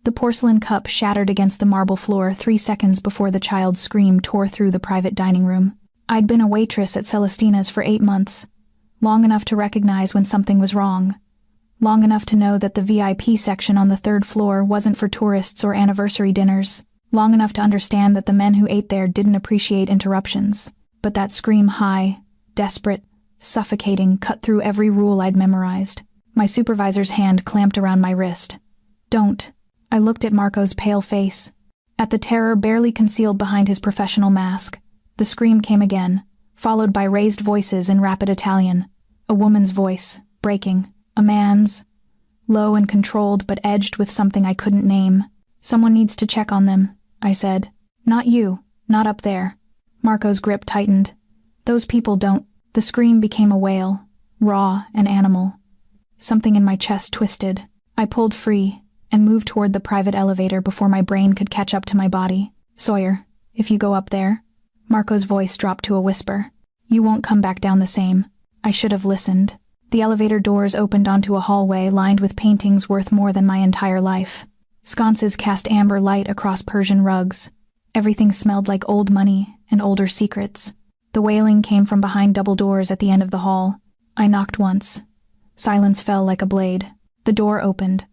The porcelain cup shattered against the marble floor 3 seconds before the child's scream tore through the private dining room. I'd been a waitress at Celestina's for 8 months, long enough to recognize when something was wrong, long enough to know that the VIP section on the 3rd floor wasn't for tourists or anniversary dinners, long enough to understand that the men who ate there didn't appreciate interruptions. But that scream, high, desperate, suffocating, cut through every rule I'd memorized. My supervisor's hand clamped around my wrist. "Don't." I looked at Marco's pale face, at the terror barely concealed behind his professional mask. The scream came again, followed by raised voices in rapid Italian. A woman's voice, breaking. A man's, low and controlled but edged with something I couldn't name. "Someone needs to check on them," I said. "Not you, not up there." Marco's grip tightened. "Those people don't." The scream became a wail, raw and animal. Something in my chest twisted. I pulled free and moved toward the private elevator before my brain could catch up to my body. "Sawyer, if you go up there..." Marco's voice dropped to a whisper. "You won't come back down the same." I should have listened. The elevator doors opened onto a hallway lined with paintings worth more than my entire life. Sconces cast amber light across Persian rugs. Everything smelled like old money and older secrets. The wailing came from behind double doors at the end of the hall. I knocked once. Silence fell like a blade. The door opened.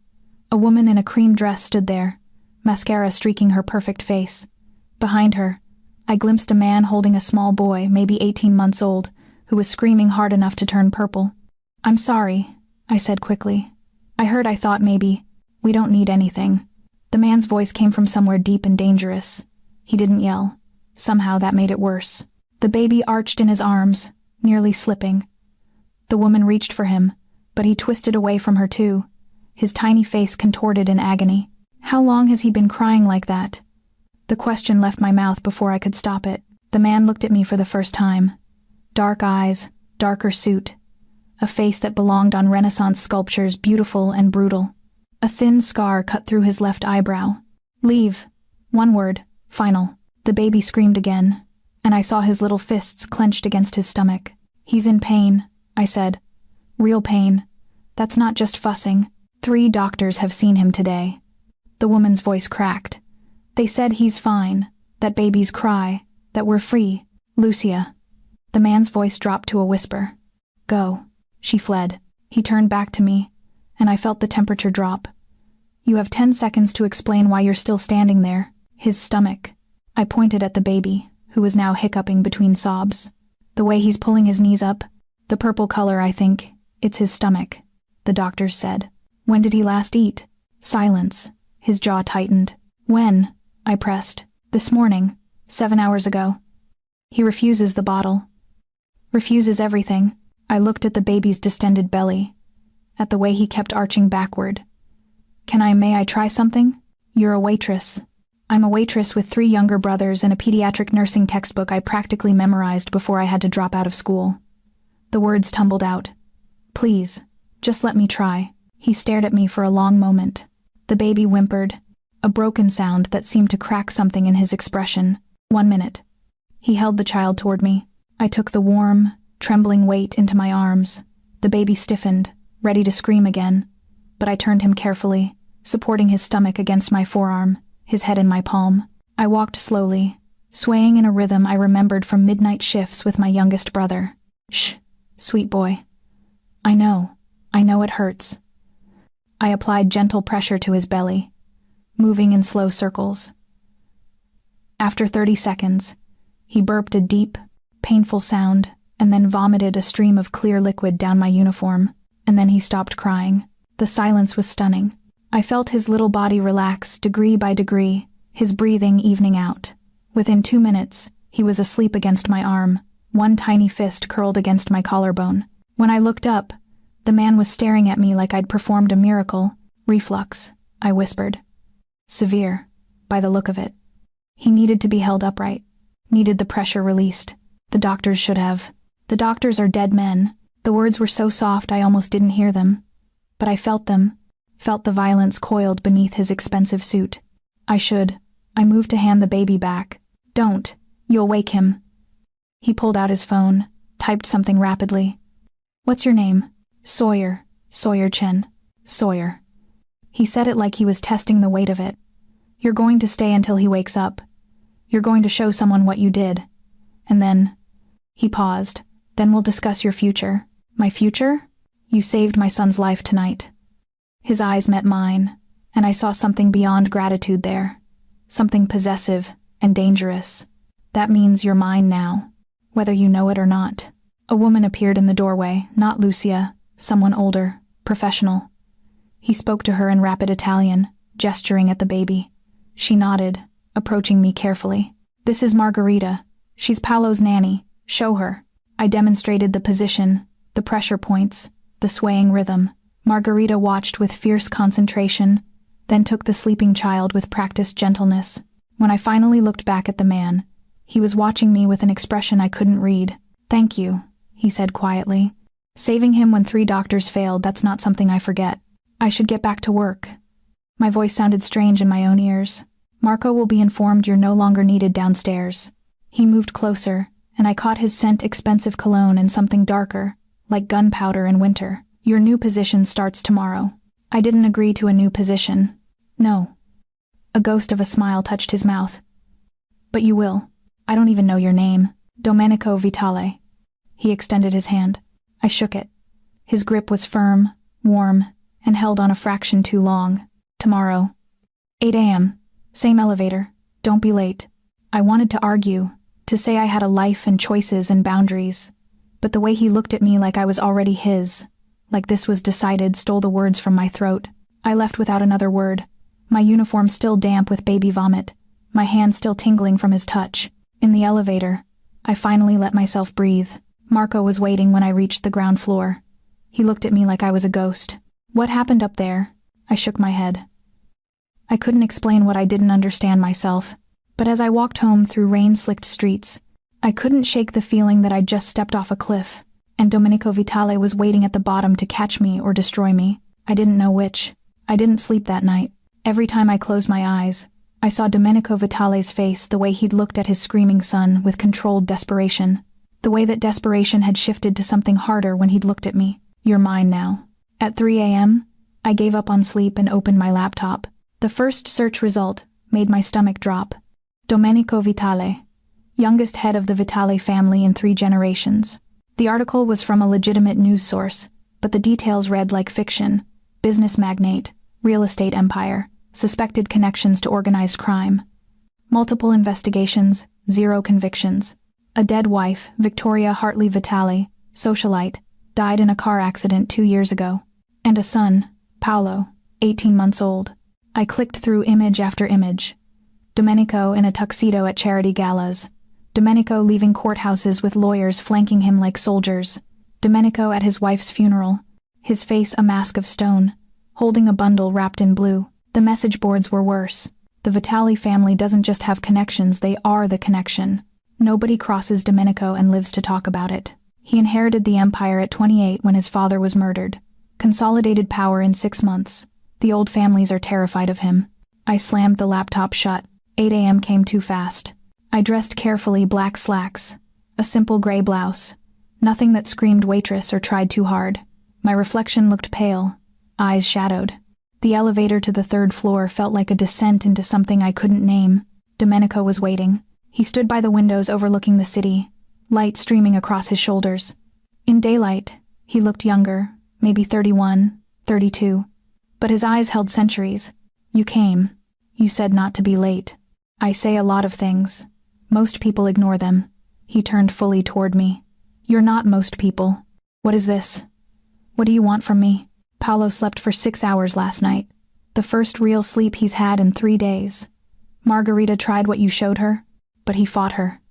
A woman in a cream dress stood there, mascara streaking her perfect face. Behind her, I glimpsed a man holding a small boy, maybe 18 months old, who was screaming hard enough to turn purple. "I'm sorry," I said quickly. I thought maybe, "We don't need anything." The man's voice came from somewhere deep and dangerous. He didn't yell. Somehow that made it worse. The baby arched in his arms, nearly slipping. The woman reached for him, but he twisted away from her too, his tiny face contorted in agony. "How long has he been crying like that?" The question left my mouth before I could stop it. The man looked at me for the first time. Dark eyes, darker suit. A face that belonged on Renaissance sculptures, beautiful and brutal. A thin scar cut through his left eyebrow. "Leave." One word, final. The baby screamed again, and I saw his little fists clenched against his stomach. "He's in pain," I said. "Real pain. That's not just fussing. 3 doctors have seen him today." The woman's voice cracked. "They said he's fine, that babies cry, that we're free. Lucia." The man's voice dropped to a whisper. "Go." She fled. He turned back to me, and I felt the temperature drop. "You have 10 seconds to explain why you're still standing there." His stomach. I pointed at the baby, who was now hiccuping between sobs. "The way he's pulling his knees up, the purple color, I think, it's his stomach," the doctors said. "When did he last eat?" Silence. His jaw tightened. "When?" I pressed. "This morning, 7 hours ago." "He refuses the bottle." "Refuses everything." I looked at the baby's distended belly, at the way he kept arching backward. May I try something?" "You're a waitress." "I'm a waitress with 3 younger brothers and a pediatric nursing textbook I practically memorized before I had to drop out of school." The words tumbled out. "Please, just let me try." He stared at me for a long moment. The baby whimpered, a broken sound that seemed to crack something in his expression. 1 minute. He held the child toward me. I took the warm, trembling weight into my arms. The baby stiffened, ready to scream again, but I turned him carefully, supporting his stomach against my forearm, his head in my palm. I walked slowly, swaying in a rhythm I remembered from midnight shifts with my youngest brother. "Shh, sweet boy. I know it hurts." I applied gentle pressure to his belly, moving in slow circles. After 30 seconds, he burped a deep, painful sound, and then vomited a stream of clear liquid down my uniform, and then he stopped crying. The silence was stunning. I felt his little body relax degree by degree, his breathing evening out. Within 2 minutes, he was asleep against my arm, one tiny fist curled against my collarbone. When I looked up, the man was staring at me like I'd performed a miracle. "Reflux," I whispered. "Severe, by the look of it." He needed to be held upright, needed the pressure released. The doctors should have. The doctors are dead men. The words were so soft I almost didn't hear them. But I felt them, felt the violence coiled beneath his expensive suit. I moved to hand the baby back. "Don't, you'll wake him." He pulled out his phone, typed something rapidly. "What's your name?" "Sawyer, Sawyer Chen." "Sawyer." He said it like he was testing the weight of it. You're going to stay until he wakes up. You're going to show someone what you did. And then, he paused. Then we'll discuss your future. My future? You saved my son's life tonight. His eyes met mine, and I saw something beyond gratitude there. Something possessive and dangerous. That means you're mine now, whether you know it or not. A woman appeared in the doorway, not Lucia, someone older, professional. He spoke to her in rapid Italian, gesturing at the baby. She nodded, approaching me carefully. This is Margarita. She's Paolo's nanny. Show her. I demonstrated the position, the pressure points, the swaying rhythm. Margarita watched with fierce concentration, then took the sleeping child with practiced gentleness. When I finally looked back at the man, he was watching me with an expression I couldn't read. Thank you, he said quietly. Saving him when 3 doctors failed, that's not something I forget. I should get back to work. My voice sounded strange in my own ears. Marco will be informed you're no longer needed downstairs. He moved closer, and I caught his scent expensive cologne and something darker, like gunpowder in winter. Your new position starts tomorrow. I didn't agree to a new position. No. A ghost of a smile touched his mouth. But you will. I don't even know your name. Domenico Vitale. He extended his hand. I shook it. His grip was firm, warm, and held on a fraction too long. Tomorrow. 8 a.m. Same elevator. Don't be late. I wanted to argue, to say I had a life and choices and boundaries. But the way he looked at me like I was already his, like this was decided, stole the words from my throat. I left without another word, my uniform still damp with baby vomit, my hand still tingling from his touch. In the elevator, I finally let myself breathe. Marco was waiting when I reached the ground floor. He looked at me like I was a ghost. What happened up there? I shook my head. I couldn't explain what I didn't understand myself, but as I walked home through rain-slicked streets, I couldn't shake the feeling that I'd just stepped off a cliff, and Domenico Vitale was waiting at the bottom to catch me or destroy me. I didn't know which. I didn't sleep that night. Every time I closed my eyes, I saw Domenico Vitale's face, the way he'd looked at his screaming son with controlled desperation, the way that desperation had shifted to something harder when he'd looked at me. You're mine now. At 3 a.m., I gave up on sleep and opened my laptop. The first search result made my stomach drop. Domenico Vitale, youngest head of the Vitale family in 3 generations. The article was from a legitimate news source, but the details read like fiction. Business magnate, real estate empire, suspected connections to organized crime. Multiple investigations, 0 convictions. A dead wife, Victoria Hartley Vitale, socialite, died in a car accident 2 years ago. And a son, Paolo, 18 months old. I clicked through image after image. Domenico in a tuxedo at charity galas. Domenico leaving courthouses with lawyers flanking him like soldiers. Domenico at his wife's funeral, his face a mask of stone, holding a bundle wrapped in blue. The message boards were worse. The Vitale family doesn't just have connections, they are the connection. Nobody crosses Domenico and lives to talk about it. He inherited the empire at 28 when his father was murdered. Consolidated power in 6 months. The old families are terrified of him. I slammed the laptop shut. 8 a.m. came too fast. I dressed carefully, black slacks, a simple gray blouse. Nothing that screamed waitress or tried too hard. My reflection looked pale, eyes shadowed. The elevator to the 3rd floor felt like a descent into something I couldn't name. Domenico was waiting. He stood by the windows overlooking the city, light streaming across his shoulders. In daylight, he looked younger, maybe 31, 32. But his eyes held centuries. You came. You said not to be late. I say a lot of things. Most people ignore them. He turned fully toward me. You're not most people. What is this? What do you want from me? Paolo slept for 6 hours last night. The first real sleep he's had in 3 days. Margarita tried what you showed her, but he fought her.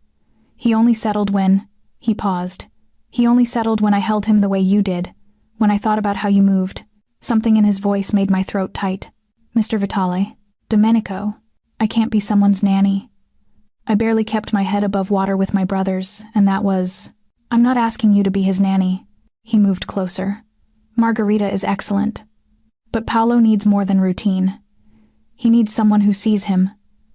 He only settled when... He paused. He only settled when I held him the way you did, when I thought about how you moved. Something in his voice made my throat tight. Mr. Vitale. Domenico. I can't be someone's nanny. I barely kept my head above water with my brothers, and that was... I'm not asking you to be his nanny. He moved closer. Margarita is excellent. But Paolo needs more than routine. He needs someone who sees him,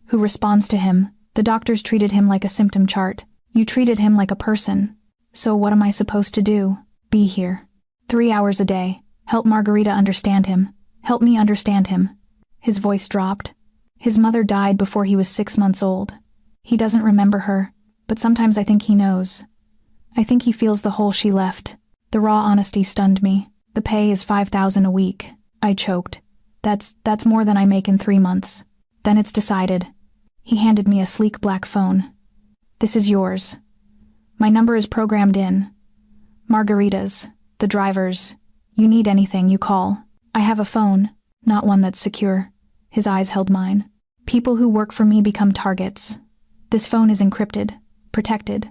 who responds to him. The doctors treated him like a symptom chart. You treated him like a person. So what am I supposed to do? Be here. 3 hours a day. Help Margarita understand him. Help me understand him." His voice dropped. His mother died before he was 6 months old. He doesn't remember her, but sometimes I think he knows. I think he feels the hole she left. The raw honesty stunned me. "The pay is $5,000 a week." I choked. That's more than I make in 3 months." "Then it's decided." He handed me a sleek black phone. "This is yours. My number is programmed in. Margarita's, the driver's. You need anything, you call. I have a phone, not one that's secure." His eyes held mine. "People who work for me become targets. This phone is encrypted, protected.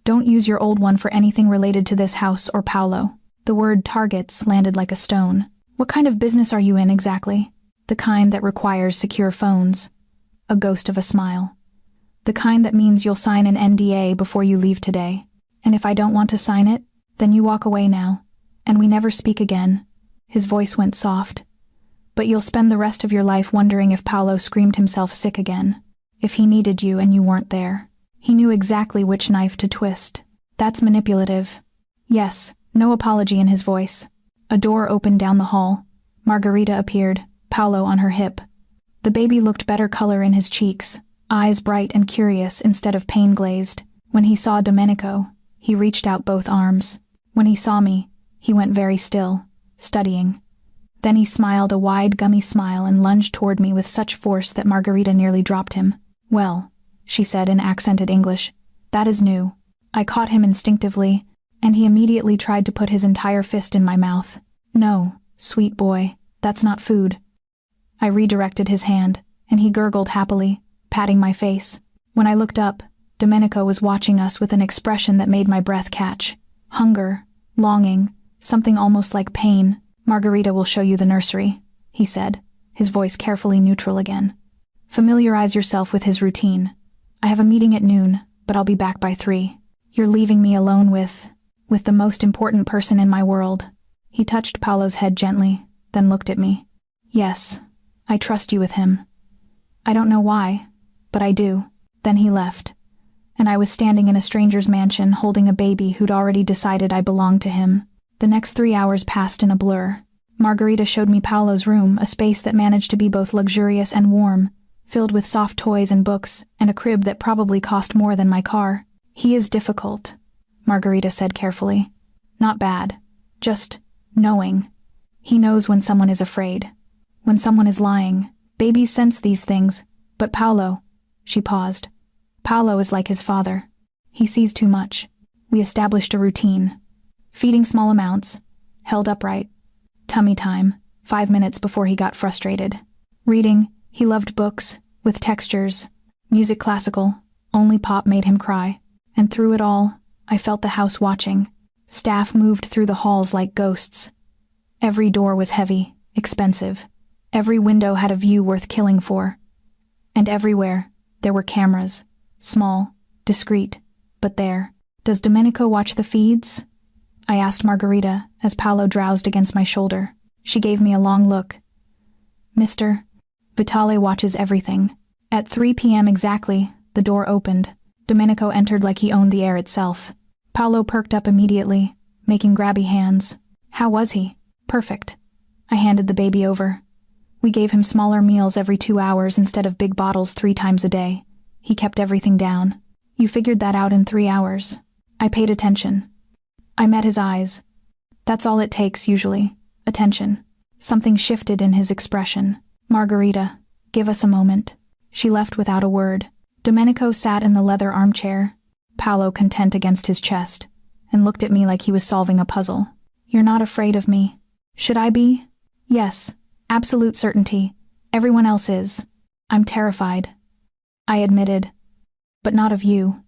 Don't use your old one for anything related to this house or Paolo." The word targets landed like a stone. "What kind of business are you in exactly?" "The kind that requires secure phones." A ghost of a smile. "The kind that means you'll sign an NDA before you leave today. And if I don't want to sign it, then you walk away now, and we never speak again." His voice went soft. "But you'll spend the rest of your life wondering if Paolo screamed himself sick again. If he needed you and you weren't there." He knew exactly which knife to twist. "That's manipulative." Yes, no apology in his voice. A door opened down the hall. Margarita appeared, Paolo on her hip. The baby looked better color in his cheeks, eyes bright and curious instead of pain-glazed. When he saw Domenico, he reached out both arms. When he saw me, he went very still, studying. Then he smiled a wide, gummy smile and lunged toward me with such force that Margarita nearly dropped him. "Well," she said in accented English, "that is new." I caught him instinctively, and he immediately tried to put his entire fist in my mouth. "No, sweet boy, that's not food." I redirected his hand, and he gurgled happily, patting my face. When I looked up, Domenico was watching us with an expression that made my breath catch. Hunger, longing, something almost like pain. "Margarita will show you the nursery," he said, his voice carefully neutral again. "Familiarize yourself with his routine. I have a meeting at noon, but I'll be back by 3. You're leaving me alone with the most important person in my world." He touched Paolo's head gently, then looked at me. "Yes, I trust you with him. I don't know why, but I do." Then he left, and I was standing in a stranger's mansion holding a baby who'd already decided I belonged to him. The next 3 hours passed in a blur. Margarita showed me Paolo's room, a space that managed to be both luxurious and warm, filled with soft toys and books, and a crib that probably cost more than my car. "He is difficult," Margarita said carefully. "Not bad, just knowing. He knows when someone is afraid, when someone is lying. Babies sense these things, but Paolo," she paused. "Paolo is like his father. He sees too much." We established a routine. Feeding small amounts, held upright. Tummy time, 5 minutes before he got frustrated. Reading, he loved books, with textures. Music classical, only pop made him cry. And through it all, I felt the house watching. Staff moved through the halls like ghosts. Every door was heavy, expensive. Every window had a view worth killing for. And everywhere, there were cameras. Small, discreet, but there. "Does Domenico watch the feeds?" I asked Margarita as Paolo drowsed against my shoulder. She gave me a long look. "Mr. Vitale watches everything." At 3 p.m. exactly, the door opened. Domenico entered like he owned the air itself. Paolo perked up immediately, making grabby hands. "How was he?" "Perfect." I handed the baby over. We gave him smaller meals every 2 hours instead of big bottles 3 times a day. He kept everything down. "You figured that out in 3 hours." I paid attention. I met his eyes. That's all it takes, usually. Attention. Something shifted in his expression. "Margarita, give us a moment." She left without a word. Domenico sat in the leather armchair, Paolo content against his chest, and looked at me like he was solving a puzzle. "You're not afraid of me." "Should I be?" "Yes, absolute certainty. Everyone else is." "I'm terrified," I admitted. "But not of you.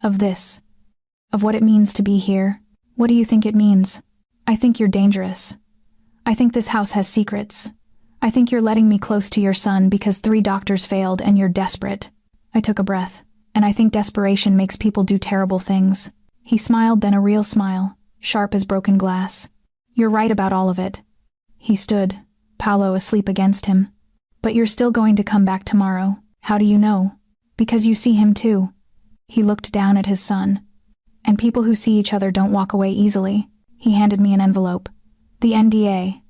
Of this. Of what it means to be here." "What do you think it means?" "I think you're dangerous. I think this house has secrets. I think you're letting me close to your son because 3 doctors failed and you're desperate." I took a breath, and I think desperation makes people do terrible things. He smiled, then a real smile, sharp as broken glass. "You're right about all of it." He stood, Paolo asleep against him. "But you're still going to come back tomorrow. How do you know?" "Because you see him too." He looked down at his son. "And people who see each other don't walk away easily." He handed me an envelope. "The NDA.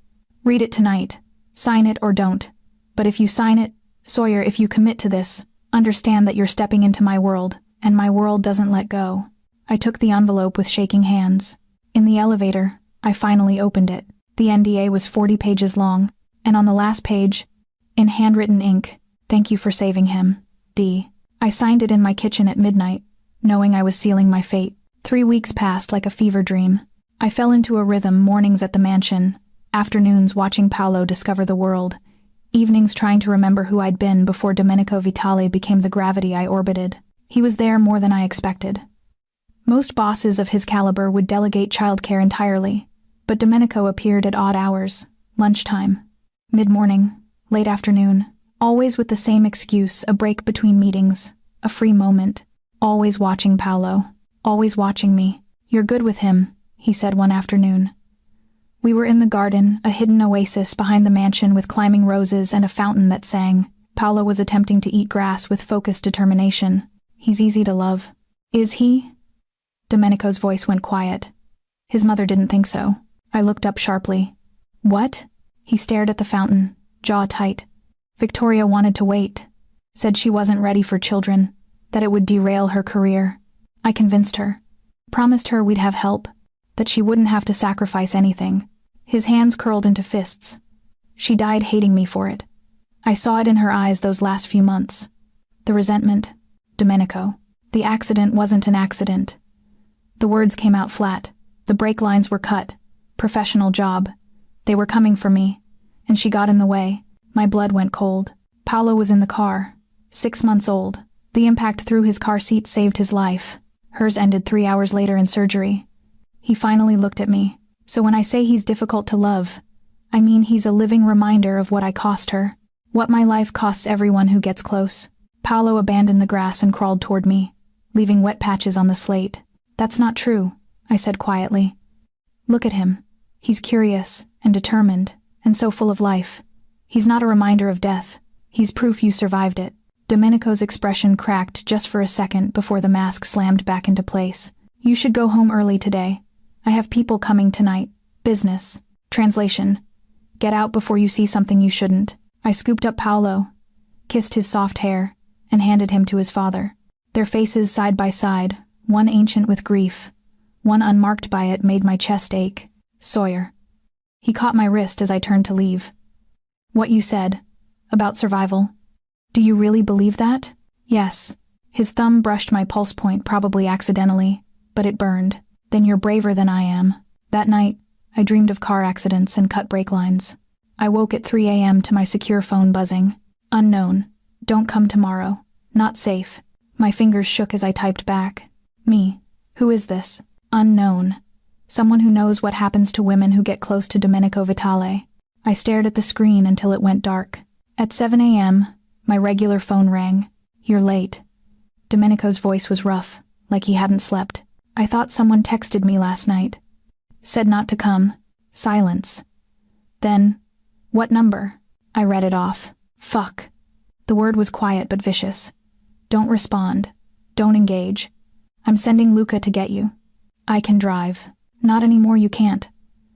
Read it tonight. Sign it or don't. But if you sign it, Sawyer, if you commit to this, understand that you're stepping into my world, and my world doesn't let go. I took the envelope with shaking hands. In the elevator, I finally opened it. The NDA was 40 pages long, and on the last page, in handwritten ink, "Thank you for saving him, D." I signed it in my kitchen at midnight, knowing I was sealing my fate. 3 weeks passed like a fever dream. I fell into a rhythm, mornings at the mansion, afternoons watching Paolo discover the world, evenings trying to remember who I'd been before Domenico Vitale became the gravity I orbited. He was there more than I expected. Most bosses of his caliber would delegate childcare entirely, but Domenico appeared at odd hours, lunchtime, mid-morning, late afternoon, always with the same excuse, a break between meetings, a free moment, always watching Paolo, always watching me. "You're good with him," he said one afternoon. We were in the garden, a hidden oasis behind the mansion with climbing roses and a fountain that sang. Paolo was attempting to eat grass with focused determination. "He's easy to love." "Is he?" Domenico's voice went quiet. His mother didn't think so. I looked up sharply. "What?" He stared at the fountain, jaw tight. "Victoria wanted to wait. Said she wasn't ready for children, that it would derail her career. I convinced her. Promised her we'd have help, that she wouldn't have to sacrifice anything." His hands curled into fists. "She died hating me for it. I saw it in her eyes those last few months. The resentment. Domenico. The accident wasn't an accident." The words came out flat. The brake lines were cut. Professional job. They were coming for me, and she got in the way. My blood went cold. Paolo was in the car, 6 months old. The impact through his car seat saved his life. Hers ended 3 hours later in surgery. He finally looked at me. "So when I say he's difficult to love, I mean he's a living reminder of what I cost her, what my life costs everyone who gets close." Paolo abandoned the grass and crawled toward me, leaving wet patches on the slate. "That's not true," I said quietly. "Look at him. He's curious and determined, and so full of life. He's not a reminder of death. He's proof you survived it." Domenico's expression cracked just for a second before the mask slammed back into place. "You should go home early today. I have people coming tonight. Business. Translation. Get out before you see something you shouldn't." I scooped up Paolo, kissed his soft hair, and handed him to his father. Their faces side by side, one ancient with grief, one unmarked by it, made my chest ache. "Sawyer." He caught my wrist as I turned to leave. "What you said, about survival. Do you really believe that?" "Yes." His thumb brushed my pulse point, probably accidentally, but it burned. "Then you're braver than I am." That night, I dreamed of car accidents and cut brake lines. I woke at 3 a.m. to my secure phone buzzing. "Unknown. Don't come tomorrow. Not safe." My fingers shook as I typed back. "Me. Who is this?" "Unknown. Someone who knows what happens to women who get close to Domenico Vitale." I stared at the screen until it went dark. At 7 a.m., my regular phone rang. "You're late." Domenico's voice was rough, like he hadn't slept. "I thought someone texted me last night. Said not to come." Silence. Then, "What number?" I read it off. "Fuck." The word was quiet but vicious. "Don't respond. Don't engage. I'm sending Luca to get you." "I can drive." "Not anymore, you can't.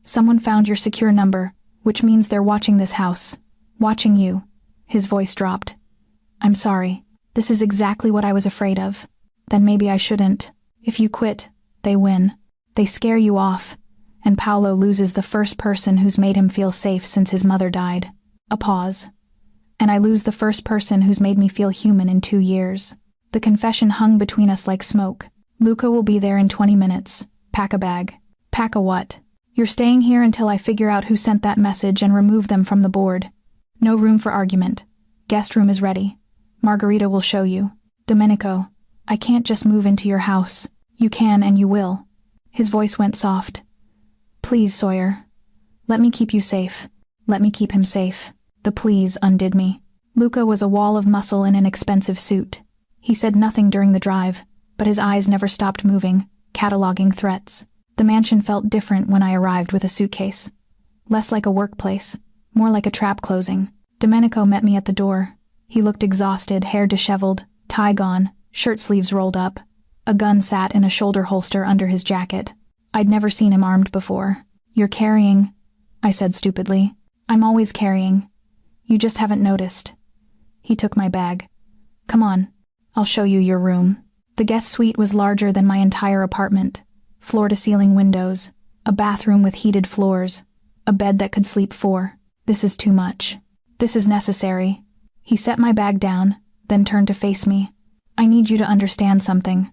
Someone found your secure number, which means they're watching this house. Watching you." His voice dropped. "I'm sorry. This is exactly what I was afraid of." "Then maybe I shouldn't. If you quit, they win. They scare you off, and Paolo loses the first person who's made him feel safe since his mother died." A pause. "And I lose the first person who's made me feel human in 2 years." The confession hung between us like smoke. "Luca will be there in 20 minutes. Pack a bag." "Pack a what?" "You're staying here until I figure out who sent that message and remove them from the board. No room for argument. Guest room is ready. Margarita will show you." "Domenico, I can't just move into your house." "You can and you will." His voice went soft. "Please, Sawyer. Let me keep you safe. Let me keep him safe." The please undid me. Luca was a wall of muscle in an expensive suit. He said nothing during the drive, but his eyes never stopped moving, cataloging threats. The mansion felt different when I arrived with a suitcase. Less like a workplace, more like a trap closing. Domenico met me at the door. He looked exhausted, hair disheveled, tie gone, shirt sleeves rolled up. A gun sat in a shoulder holster under his jacket. I'd never seen him armed before. "You're carrying," I said stupidly. I'm always carrying. You just haven't noticed. He took my bag. Come on, I'll show you your room. The guest suite was larger than my entire apartment. Floor-to-ceiling windows, a bathroom with heated floors, a bed that could sleep 4. This is too much. This is necessary. He set my bag down, then turned to face me. I need you to understand something.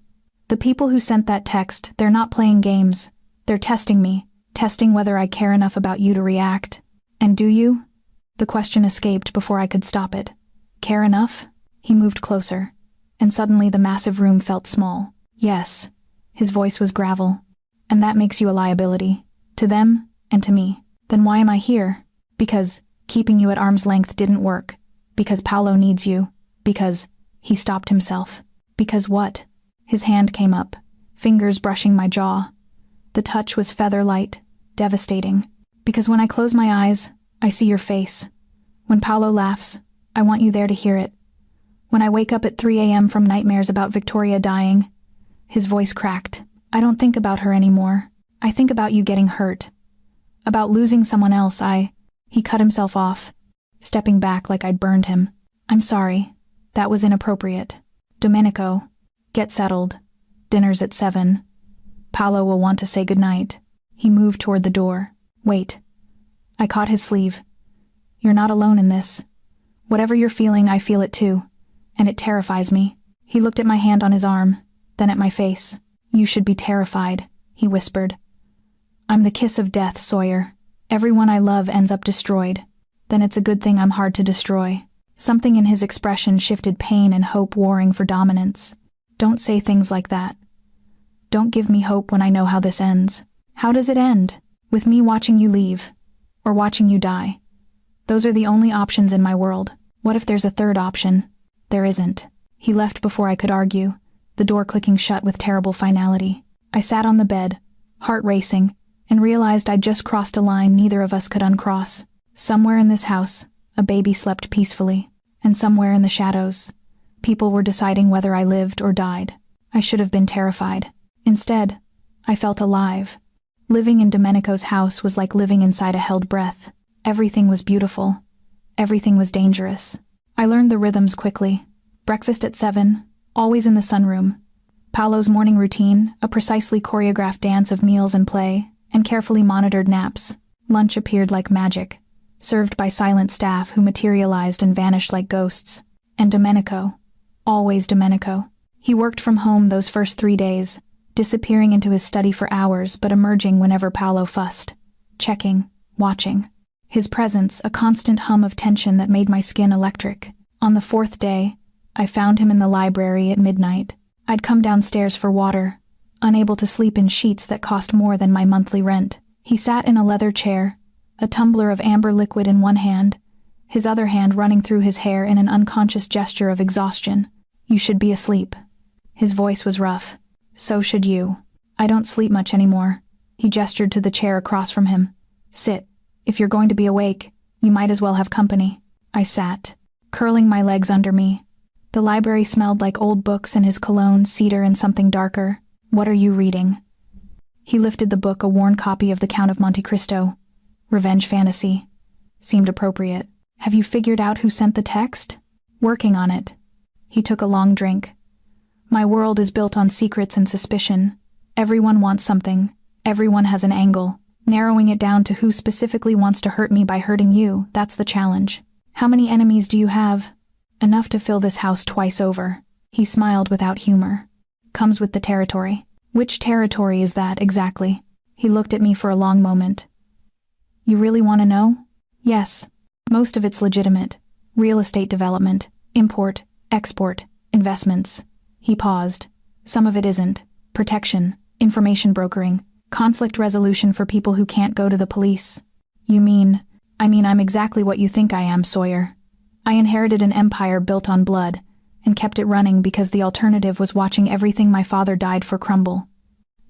The people who sent that text, they're not playing games. They're testing me, testing whether I care enough about you to react. And do you? The question escaped before I could stop it. Care enough? He moved closer, and suddenly the massive room felt small. Yes. His voice was gravel. And that makes you a liability. To them, and to me. Then why am I here? Because keeping you at arm's length didn't work. Because Paolo needs you. Because... He stopped himself. Because what? His hand came up, fingers brushing my jaw. The touch was feather-light, devastating. Because when I close my eyes, I see your face. When Paolo laughs, I want you there to hear it. When I wake up at 3 a.m. from nightmares about Victoria dying, his voice cracked. I don't think about her anymore. I think about you getting hurt. About losing someone else. He cut himself off, stepping back like I'd burned him. I'm sorry. That was inappropriate. Domenico, get settled. Dinner's at 7. Paolo will want to say goodnight. He moved toward the door. Wait. I caught his sleeve. You're not alone in this. Whatever you're feeling, I feel it too. And it terrifies me. He looked at my hand on his arm, then at my face. You should be terrified, he whispered. I'm the kiss of death, Sawyer. Everyone I love ends up destroyed. Then it's a good thing I'm hard to destroy. Something in his expression shifted pain and hope warring for dominance. Don't say things like that. Don't give me hope when I know how this ends. How does it end? With me watching you leave? Or watching you die? Those are the only options in my world. What if there's a third option? There isn't. He left before I could argue, the door clicking shut with terrible finality. I sat on the bed, heart racing, and realized I'd just crossed a line neither of us could uncross. Somewhere in this house, a baby slept peacefully, and somewhere in the shadows, people were deciding whether I lived or died. I should have been terrified. Instead, I felt alive. Living in Domenico's house was like living inside a held breath. Everything was beautiful. Everything was dangerous. I learned the rhythms quickly. Breakfast at 7, always in the sunroom. Paolo's morning routine, a precisely choreographed dance of meals and play, and carefully monitored naps. Lunch appeared like magic, served by silent staff who materialized and vanished like ghosts. And Domenico. Always Domenico. He worked from home those first 3 days, disappearing into his study for hours but emerging whenever Paolo fussed. Checking, watching. His presence, a constant hum of tension that made my skin electric. On the 4th day, I found him in the library at midnight. I'd come downstairs for water, unable to sleep in sheets that cost more than my monthly rent. He sat in a leather chair, a tumbler of amber liquid in one hand, his other hand running through his hair in an unconscious gesture of exhaustion. You should be asleep. His voice was rough. So should you. I don't sleep much anymore. He gestured to the chair across from him. Sit. If you're going to be awake, you might as well have company. I sat, curling my legs under me. The library smelled like old books and his cologne, cedar, and something darker. What are you reading? He lifted the book, a worn copy of The Count of Monte Cristo. Revenge fantasy. Seemed appropriate. Have you figured out who sent the text? Working on it. He took a long drink. My world is built on secrets and suspicion. Everyone wants something. Everyone has an angle. Narrowing it down to who specifically wants to hurt me by hurting you, that's the challenge. How many enemies do you have? Enough to fill this house twice over. He smiled without humor. Comes with the territory. Which territory is that, exactly? He looked at me for a long moment. You really want to know? Yes. Most of it's legitimate. Real estate development, import, export, investments. He paused. Some of it isn't. Protection, information brokering, conflict resolution for people who can't go to the police. You mean, I'm exactly what you think I am, Sawyer. I inherited an empire built on blood, and kept it running because the alternative was watching everything my father died for crumble.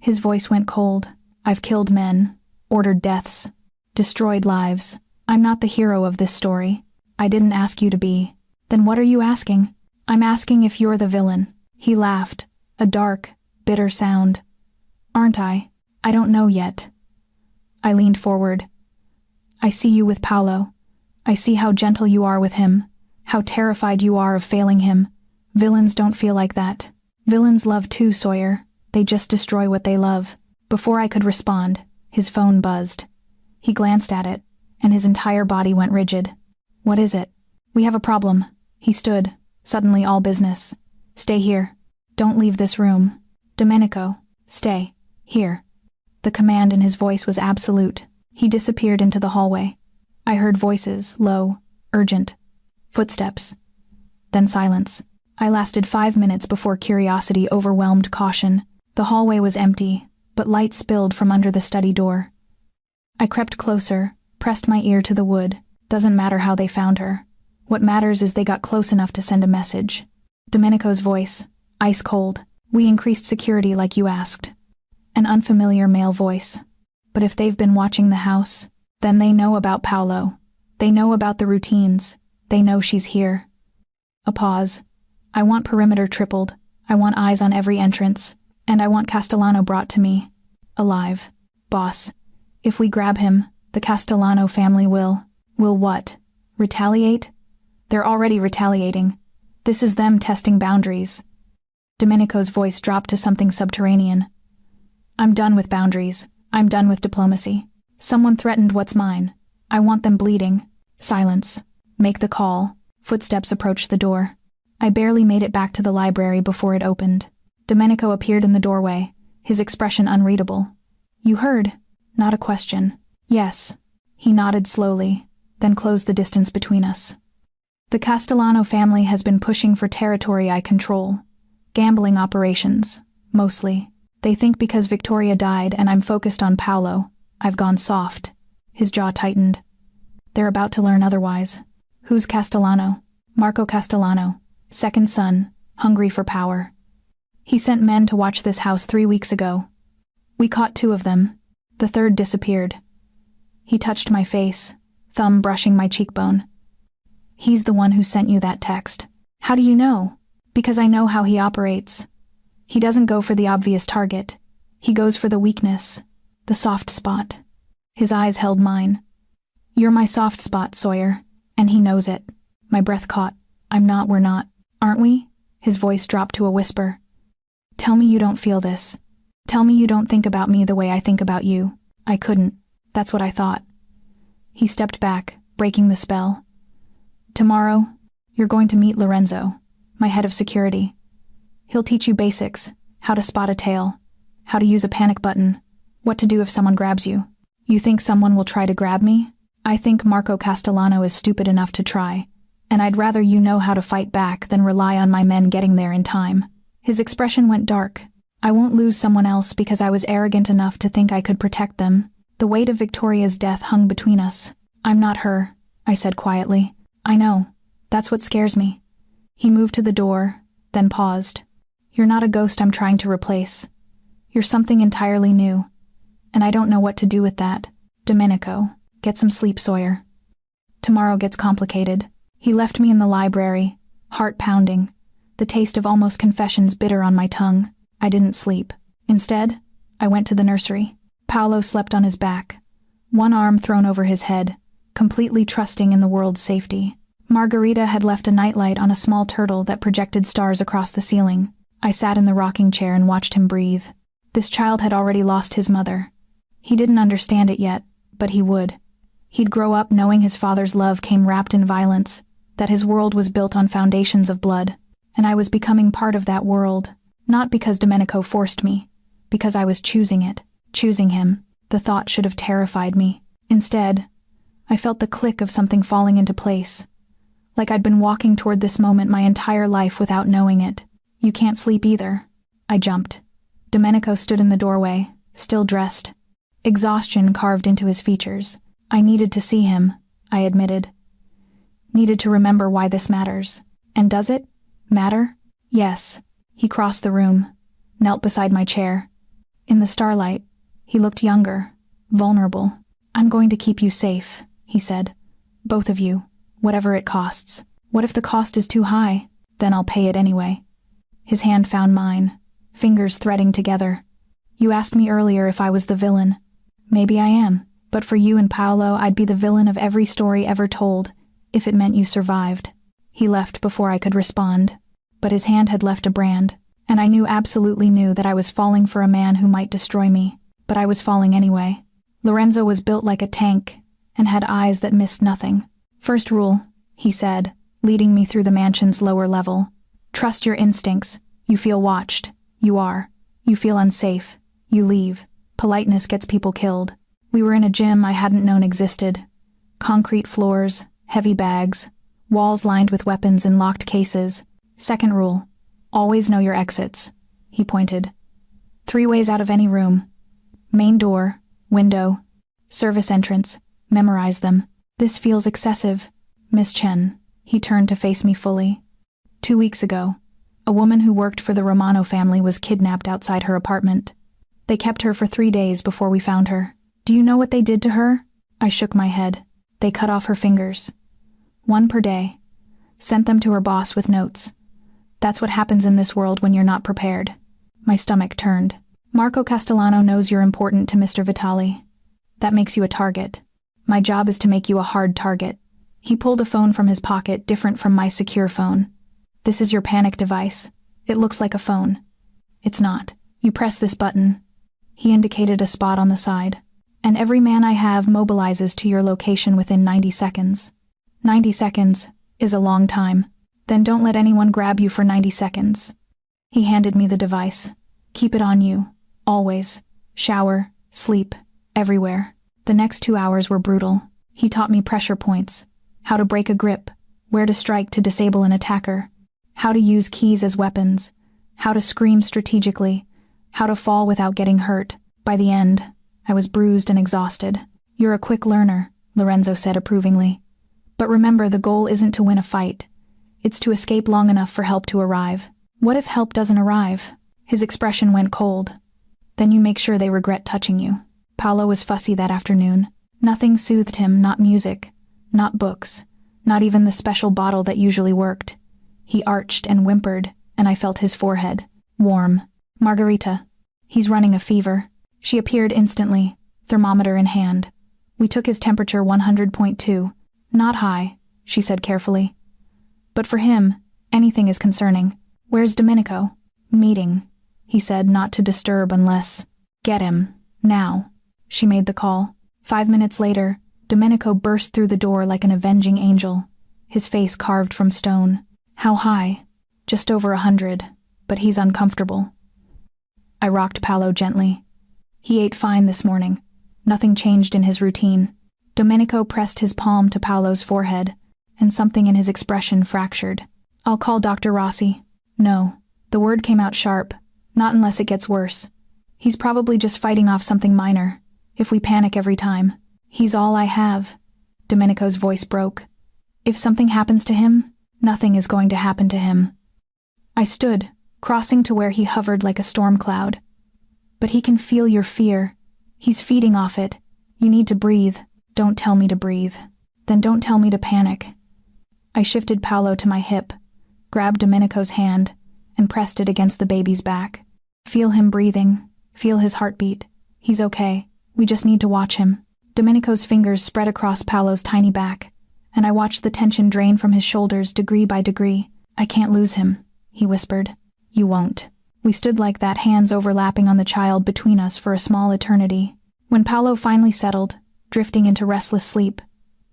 His voice went cold. I've killed men, ordered deaths, destroyed lives. I'm not the hero of this story. I didn't ask you to be. Then what are you asking? I'm asking if you're the villain. He laughed, a dark, bitter sound. Aren't I? I don't know yet. I leaned forward. I see you with Paolo. I see how gentle you are with him, how terrified you are of failing him. Villains don't feel like that. Villains love too, Sawyer. They just destroy what they love. Before I could respond, his phone buzzed. He glanced at it, and his entire body went rigid. What is it? We have a problem. He stood, suddenly all business. Stay here. Don't leave this room. Domenico, stay. Here. The command in his voice was absolute. He disappeared into the hallway. I heard voices, low, urgent. Footsteps. Then silence. I lasted 5 minutes before curiosity overwhelmed caution. The hallway was empty, but light spilled from under the study door. I crept closer, pressed my ear to the wood. Doesn't matter how they found her. What matters is they got close enough to send a message. Domenico's voice, ice cold. We increased security like you asked. An unfamiliar male voice. But if they've been watching the house, then they know about Paolo. They know about the routines. They know she's here. A pause. I want perimeter tripled. I want eyes on every entrance. And I want Castellano brought to me. Alive. Boss. If we grab him, the Castellano family will what? Retaliate? They're already retaliating. This is them testing boundaries. Domenico's voice dropped to something subterranean. I'm done with boundaries. I'm done with diplomacy. Someone threatened what's mine. I want them bleeding. Silence. Make the call. Footsteps approached the door. I barely made it back to the library before it opened. Domenico appeared in the doorway, his expression unreadable. You heard? Not a question. Yes. He nodded slowly, then closed the distance between us. The Castellano family has been pushing for territory I control. Gambling operations, mostly. They think because Victoria died and I'm focused on Paolo, I've gone soft. His jaw tightened. They're about to learn otherwise. Who's Castellano? Marco Castellano, second son, hungry for power. He sent men to watch this house 3 weeks ago. We caught 2 of them. The third disappeared. He touched my face, thumb brushing my cheekbone. He's the one who sent you that text. How do you know? Because I know how he operates. He doesn't go for the obvious target. He goes for the weakness, the soft spot. His eyes held mine. You're my soft spot, Sawyer, and he knows it. My breath caught. We're not. Aren't we? His voice dropped to a whisper. Tell me you don't feel this. Tell me you don't think about me the way I think about you. I couldn't. That's what I thought. He stepped back, breaking the spell. Tomorrow, you're going to meet Lorenzo, my head of security. He'll teach you basics, how to spot a tail, how to use a panic button, what to do if someone grabs you. You think someone will try to grab me? I think Marco Castellano is stupid enough to try, and I'd rather you know how to fight back than rely on my men getting there in time. His expression went dark. I won't lose someone else because I was arrogant enough to think I could protect them. The weight of Victoria's death hung between us. I'm not her, I said quietly. I know. That's what scares me. He moved to the door, then paused. You're not a ghost I'm trying to replace. You're something entirely new. And I don't know what to do with that. Domenico, get some sleep, Sawyer. Tomorrow gets complicated. He left me in the library, heart pounding, the taste of almost confessions bitter on my tongue. I didn't sleep. Instead, I went to the nursery. Paolo slept on his back, one arm thrown over his head, completely trusting in the world's safety. Margarita had left a nightlight on a small turtle that projected stars across the ceiling. I sat in the rocking chair and watched him breathe. This child had already lost his mother. He didn't understand it yet, but he would. He'd grow up knowing his father's love came wrapped in violence, that his world was built on foundations of blood, and I was becoming part of that world, not because Domenico forced me, because I was choosing it, choosing him. The thought should have terrified me. Instead, I felt the click of something falling into place, like I'd been walking toward this moment my entire life without knowing it. You can't sleep either. I jumped. Domenico stood in the doorway, still dressed. Exhaustion carved into his features. I needed to see him, I admitted. Needed to remember why this matters. And does it matter? Yes. He crossed the room, knelt beside my chair. In the starlight, he looked younger, vulnerable. I'm going to keep you safe, he said. Both of you, whatever it costs. What if the cost is too high? Then I'll pay it anyway. His hand found mine, fingers threading together. You asked me earlier if I was the villain. Maybe I am, But for you and Paolo, I'd be the villain of every story ever told, if it meant you survived." He left before I could respond, but his hand had left a brand, and I absolutely knew that I was falling for a man who might destroy me, but I was falling anyway. Lorenzo was built like a tank and had eyes that missed nothing. "First rule," he said, leading me through the mansion's lower level. "Trust your instincts. You feel watched. You are. You feel unsafe. You leave. Politeness gets people killed." We were in a gym I hadn't known existed. Concrete floors, heavy bags, walls lined with weapons in locked cases. "Second rule, always know your exits," he pointed. 3 ways out of any room. Main door, window, service entrance. Memorize them. "This feels excessive, Miss Chen." He turned to face me fully. 2 weeks ago, a woman who worked for the Romano family was kidnapped outside her apartment. They kept her for 3 days before we found her. "Do you know what they did to her?" I shook my head. "They cut off her fingers. 1 per day. Sent them to her boss with notes. That's what happens in this world when you're not prepared." My stomach turned. "Marco Castellano knows you're important to Mr. Vitali. That makes you a target. My job is to make you a hard target." He pulled a phone from his pocket, different from my secure phone. "This is your panic device. It looks like a phone. It's not. You press this button." He indicated a spot on the side. "And every man I have mobilizes to your location within 90 seconds. 90 seconds is a long time. Then don't let anyone grab you for 90 seconds. He handed me the device. "Keep it on you. Always. Shower, sleep, everywhere." The next 2 hours were brutal. He taught me pressure points, how to break a grip, where to strike to disable an attacker, how to use keys as weapons, how to scream strategically, how to fall without getting hurt. By the end, I was bruised and exhausted. "You're a quick learner," Lorenzo said approvingly. "But remember, the goal isn't to win a fight. It's to escape long enough for help to arrive." "What if help doesn't arrive?" His expression went cold. "Then you make sure they regret touching you." Paolo was fussy that afternoon. Nothing soothed him, not music, not books, not even the special bottle that usually worked. He arched and whimpered, and I felt his forehead. Warm. "Margarita. He's running a fever." She appeared instantly, thermometer in hand. We took his temperature 100.2. "Not high," she said carefully. "But for him, anything is concerning." "Where's Domenico?" "Meeting," he said, not to disturb unless. "Get him. Now." She made the call. 5 minutes later, Domenico burst through the door like an avenging angel, his face carved from stone. "How high?" "Just over 100, but he's uncomfortable." I rocked Paolo gently. He ate fine this morning. Nothing changed in his routine. Domenico pressed his palm to Paolo's forehead, and something in his expression fractured. "I'll call Dr. Rossi." "No." The word came out sharp. "Not unless it gets worse. He's probably just fighting off something minor. If we panic every time. He's all I have." Domenico's voice broke. "If something happens to him, nothing is going to happen to him." I stood, crossing to where he hovered like a storm cloud. "But he can feel your fear. He's feeding off it. You need to breathe." "Don't tell me to breathe." "Then don't tell me to panic." I shifted Paolo to my hip, grabbed Domenico's hand, and pressed it against the baby's back. "Feel him breathing. Feel his heartbeat. He's okay. We just need to watch him." Domenico's fingers spread across Paolo's tiny back, and I watched the tension drain from his shoulders degree by degree. "I can't lose him," he whispered. "You won't." We stood like that, hands overlapping on the child between us for a small eternity. When Paolo finally settled, drifting into restless sleep,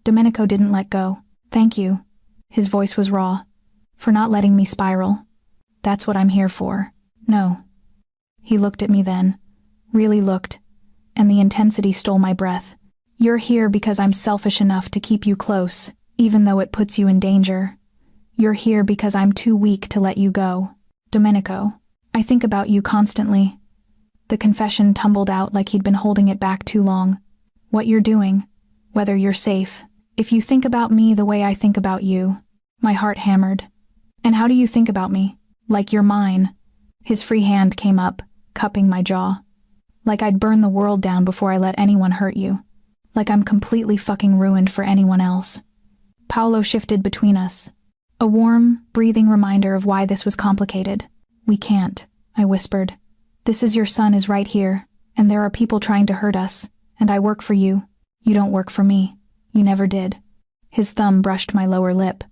Domenico didn't let go. "Thank you," his voice was raw, "for not letting me spiral. That's what I'm here for." "No." He looked at me then, really looked, and the intensity stole my breath. "You're here because I'm selfish enough to keep you close, even though it puts you in danger. You're here because I'm too weak to let you go. Domenico, I think about you constantly." The confession tumbled out like he'd been holding it back too long. "What you're doing, whether you're safe. If you think about me the way I think about you." My heart hammered. "And how do you think about me? Like you're mine." His free hand came up, cupping my jaw. "Like I'd burn the world down before I let anyone hurt you. Like I'm completely fucking ruined for anyone else." Paolo shifted between us, a warm, breathing reminder of why this was complicated. "We can't," I whispered. "This is your son is right here, and there are people trying to hurt us, and I work for you. You don't work for me. You never did. His thumb brushed my lower lip.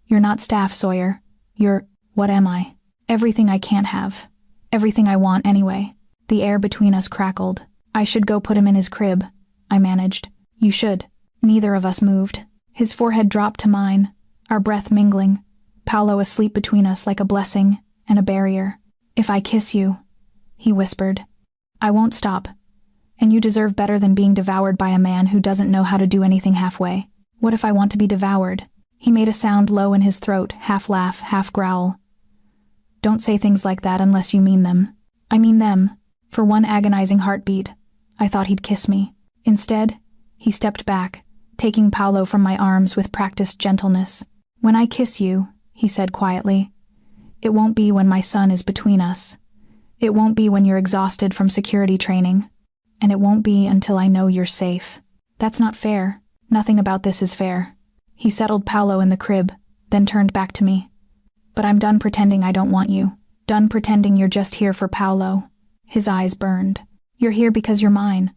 You're not staff, Sawyer. What am I? Everything I can't have. Everything I want anyway. The air between us crackled. I should go put him in his crib, I managed. You should. Neither of us moved. His forehead dropped to mine, our breath mingling. Paolo asleep between us like a blessing and a barrier. If I kiss you, he whispered, I won't stop. And you deserve better than being devoured by a man who doesn't know how to do anything halfway. What if I want to be devoured? He made a sound low in his throat, half laugh, half growl. Don't say things like that unless you mean them. I mean them. For one agonizing heartbeat, I thought he'd kiss me. Instead, he stepped back, taking Paolo from my arms with practiced gentleness. When I kiss you, he said quietly, it won't be when my son is between us. It won't be when you're exhausted from security training. And it won't be until I know you're safe. That's not fair. Nothing about this is fair. He settled Paolo in the crib, then turned back to me. But I'm done pretending I don't want you. Done pretending you're just here for Paolo. His eyes burned. You're here because you're mine.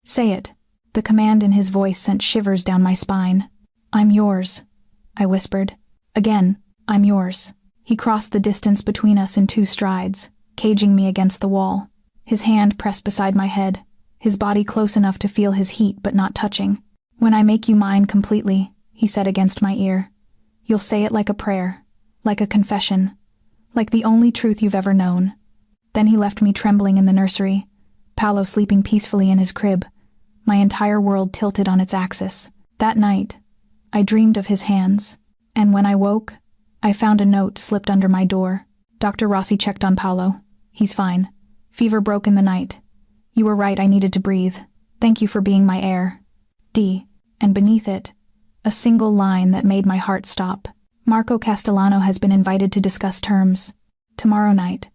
Say it. The command in his voice sent shivers down my spine. I'm yours, I whispered. Again, I'm yours. He crossed the distance between us in 2 strides, caging me against the wall. His hand pressed beside my head, his body close enough to feel his heat but not touching. When I make you mine completely, he said against my ear, you'll say it like a prayer, like a confession, like the only truth you've ever known. Then he left me trembling in the nursery, Paolo sleeping peacefully in his crib, my entire world tilted on its axis. That night, I dreamed of his hands, and when I woke, I found a note slipped under my door. Dr. Rossi checked on Paolo. He's fine. Fever broke in the night. You were right, I needed to breathe. Thank you for being my heir. D. And beneath it, a single line that made my heart stop. Marco Castellano has been invited to discuss terms. Tomorrow night.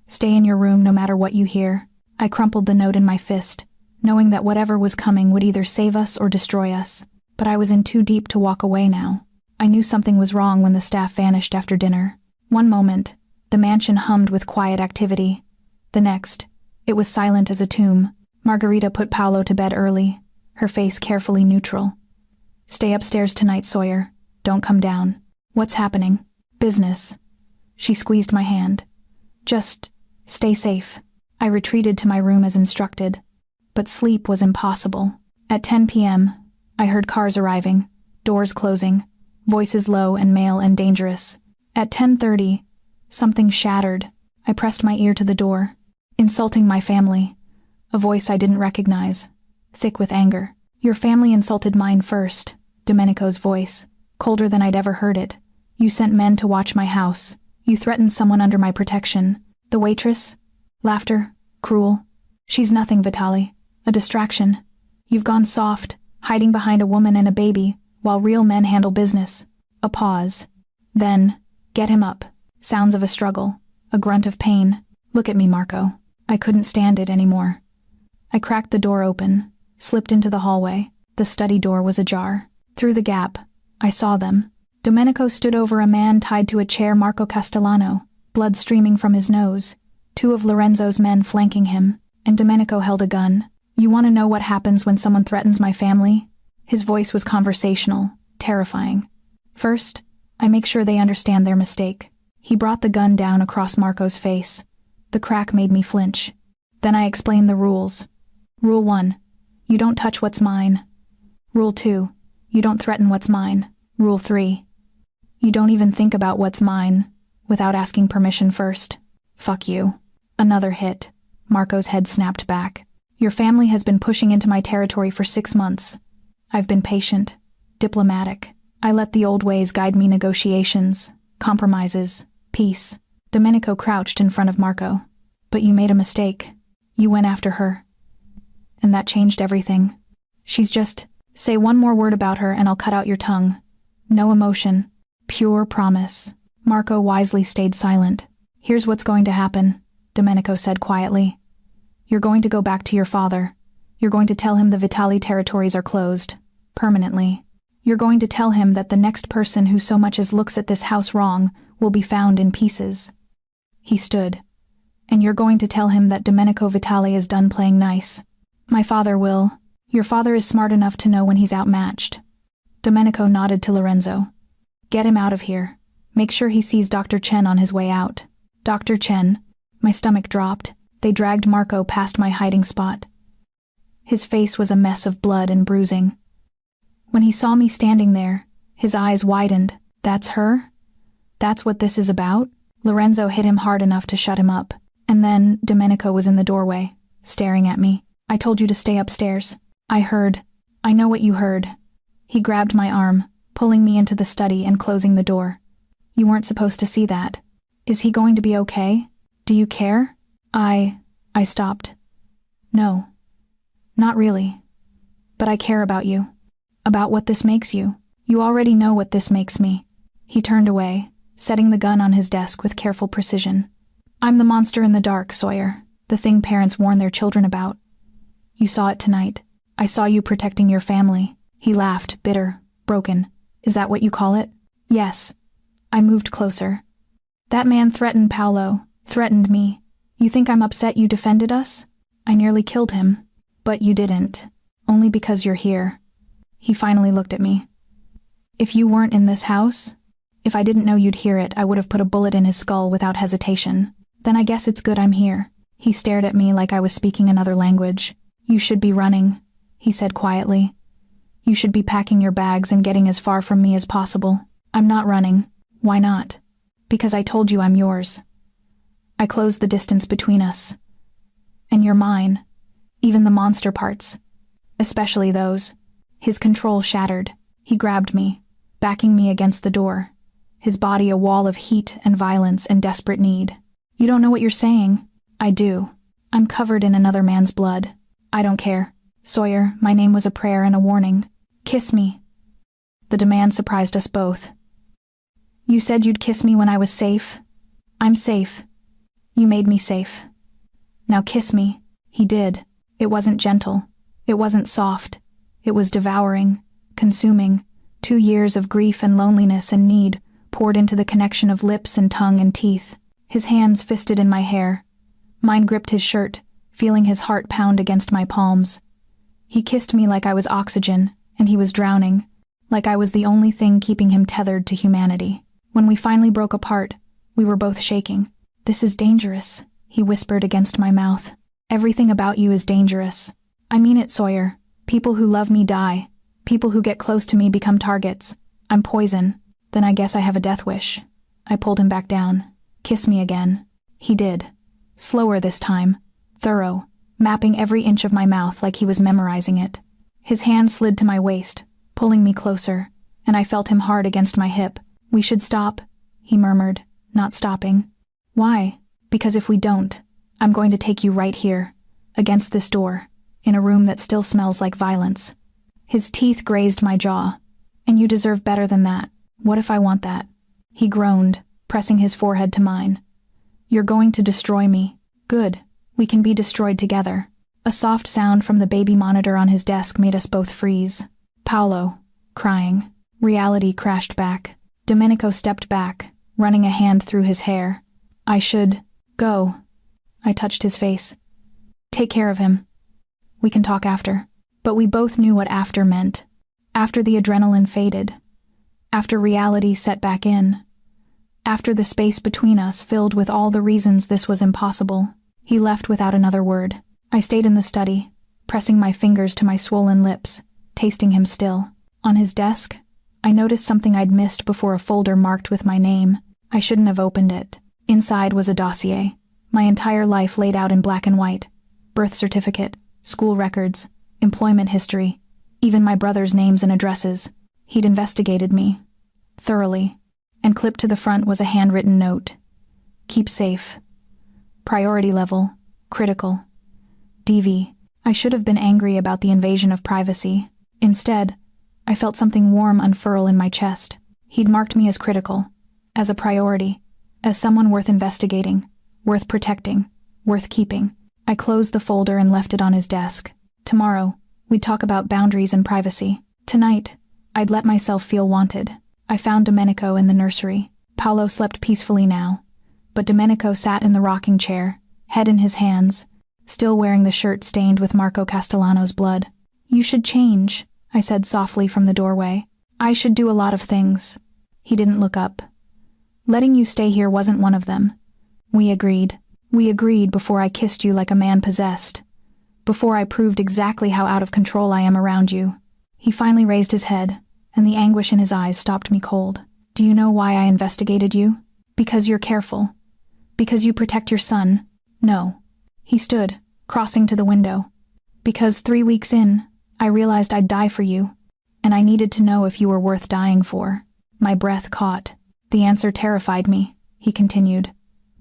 Stay in your room no matter what you hear. I crumpled the note in my fist, knowing that whatever was coming would either save us or destroy us. But I was in too deep to walk away now. I knew something was wrong when the staff vanished after dinner. One moment, the mansion hummed with quiet activity. The next, it was silent as a tomb. Margarita put Paolo to bed early, her face carefully neutral. Stay upstairs tonight, Sawyer. Don't come down. What's happening? Business. She squeezed my hand. Just stay safe. I retreated to my room as instructed. But sleep was impossible. At 10 p.m., I heard cars arriving, doors closing, voices low and male and dangerous. At 10:30, something shattered. I pressed my ear to the door. Insulting my family. A voice I didn't recognize, thick with anger. Your family insulted mine first, Domenico's voice, colder than I'd ever heard it. You sent men to watch my house. You threatened someone under my protection. The waitress? Laughter? Cruel? She's nothing, Vitali. A distraction. You've gone soft, hiding behind a woman and a baby, while real men handle business. A pause. Then, get him up. Sounds of a struggle. A grunt of pain. Look at me, Marco. I couldn't stand it anymore. I cracked the door open, slipped into the hallway. The study door was ajar. Through the gap, I saw them. Domenico stood over a man tied to a chair, Marco Castellano, blood streaming from his nose, 2 of Lorenzo's men flanking him, and Domenico held a gun. You want to know what happens when someone threatens my family? His voice was conversational, terrifying. First, I make sure they understand their mistake. He brought the gun down across Marco's face. The crack made me flinch. Then I explained the rules. Rule 1, you don't touch what's mine. Rule 2, you don't threaten what's mine. Rule 3, you don't even think about what's mine without asking permission first. Fuck you. Another hit. Marco's head snapped back. Your family has been pushing into my territory for 6 months. I've been patient, diplomatic. I let the old ways guide me. Negotiations, compromises, peace. Domenico crouched in front of Marco. But you made a mistake. You went after her. And that changed everything. She's just, say one more word about her and I'll cut out your tongue. No emotion. Pure promise. Marco wisely stayed silent. Here's what's going to happen, Domenico said quietly. You're going to go back to your father. You're going to tell him the Vitali territories are closed. Permanently. You're going to tell him that the next person who so much as looks at this house wrong will be found in pieces. He stood. And you're going to tell him that Domenico Vitali is done playing nice. My father will. Your father is smart enough to know when he's outmatched. Domenico nodded to Lorenzo. Get him out of here. Make sure he sees Dr. Chen on his way out. Dr. Chen. My stomach dropped. They dragged Marco past my hiding spot. His face was a mess of blood and bruising. When he saw me standing there, his eyes widened. That's her? That's what this is about? Lorenzo hit him hard enough to shut him up. And then Domenico was in the doorway, staring at me. I told you to stay upstairs. I heard. I know what you heard. He grabbed my arm, pulling me into the study and closing the door. You weren't supposed to see that. Is he going to be okay? Do you care? I stopped. No. Not really. But I care about you. About what this makes you. You already know what this makes me. He turned away, setting the gun on his desk with careful precision. I'm the monster in the dark, Sawyer. The thing parents warn their children about. You saw it tonight. I saw you protecting your family. He laughed, bitter, broken. Is that what you call it? Yes. I moved closer. That man threatened Paolo, threatened me. You think I'm upset you defended us? I nearly killed him. But you didn't. Only because you're here. He finally looked at me. If you weren't in this house, if I didn't know you'd hear it, I would have put a bullet in his skull without hesitation. Then I guess it's good I'm here. He stared at me like I was speaking another language. You should be running, he said quietly. You should be packing your bags and getting as far from me as possible. I'm not running. Why not? Because I told you I'm yours. I closed the distance between us. And you're mine. Even the monster parts. Especially those. His control shattered. He grabbed me, backing me against the door. His body a wall of heat and violence and desperate need. You don't know what you're saying. I do. I'm covered in another man's blood. I don't care. Sawyer, my name was a prayer and a warning. Kiss me. The demand surprised us both. You said you'd kiss me when I was safe. I'm safe. You made me safe. Now kiss me. He did. It wasn't gentle. It wasn't soft. It was devouring, consuming. 2 years of grief and loneliness and need poured into the connection of lips and tongue and teeth. His hands fisted in my hair. Mine gripped his shirt, feeling his heart pound against my palms. He kissed me like I was oxygen, and he was drowning, like I was the only thing keeping him tethered to humanity. When we finally broke apart, we were both shaking. This is dangerous, he whispered against my mouth. Everything about you is dangerous. I mean it, Sawyer. People who love me die. People who get close to me become targets. I'm poison. Then I guess I have a death wish. I pulled him back down. Kiss me again. He did. Slower this time. Thorough. Mapping every inch of my mouth like he was memorizing it. His hand slid to my waist, pulling me closer, and I felt him hard against my hip. We should stop, he murmured, not stopping. Why? Because if we don't, I'm going to take you right here, against this door, in a room that still smells like violence. His teeth grazed my jaw. And you deserve better than that. What if I want that? He groaned, pressing his forehead to mine. You're going to destroy me. Good. We can be destroyed together. A soft sound from the baby monitor on his desk made us both freeze. Paolo, crying. Reality crashed back. Domenico stepped back, running a hand through his hair. I should go. I touched his face. Take care of him. We can talk after. But we both knew what after meant. After the adrenaline faded. After reality set back in. After the space between us filled with all the reasons this was impossible. He left without another word. I stayed in the study, pressing my fingers to my swollen lips, tasting him still. On his desk, I noticed something I'd missed before, a folder marked with my name. I shouldn't have opened it. Inside was a dossier. My entire life laid out in black and white. Birth certificate, school records, employment history, even my brother's names and addresses. He'd investigated me. Thoroughly. And clipped to the front was a handwritten note. Keep safe. Priority level. Critical. DV. I should have been angry about the invasion of privacy. Instead, I felt something warm unfurl in my chest. He'd marked me as critical. As a priority. As someone worth investigating. Worth protecting. Worth keeping. I closed the folder and left it on his desk. Tomorrow, we'd talk about boundaries and privacy. Tonight, I'd let myself feel wanted. I found Domenico in the nursery. Paolo slept peacefully now, but Domenico sat in the rocking chair, head in his hands, still wearing the shirt stained with Marco Castellano's blood. You should change, I said softly from the doorway. I should do a lot of things. He didn't look up. Letting you stay here wasn't one of them. We agreed. We agreed before I kissed you like a man possessed. Before I proved exactly how out of control I am around you. He finally raised his head, and the anguish in his eyes stopped me cold. Do you know why I investigated you? Because you're careful. Because you protect your son. No. He stood, crossing to the window. Because 3 weeks in, I realized I'd die for you, and I needed to know if you were worth dying for. My breath caught. The answer terrified me, he continued.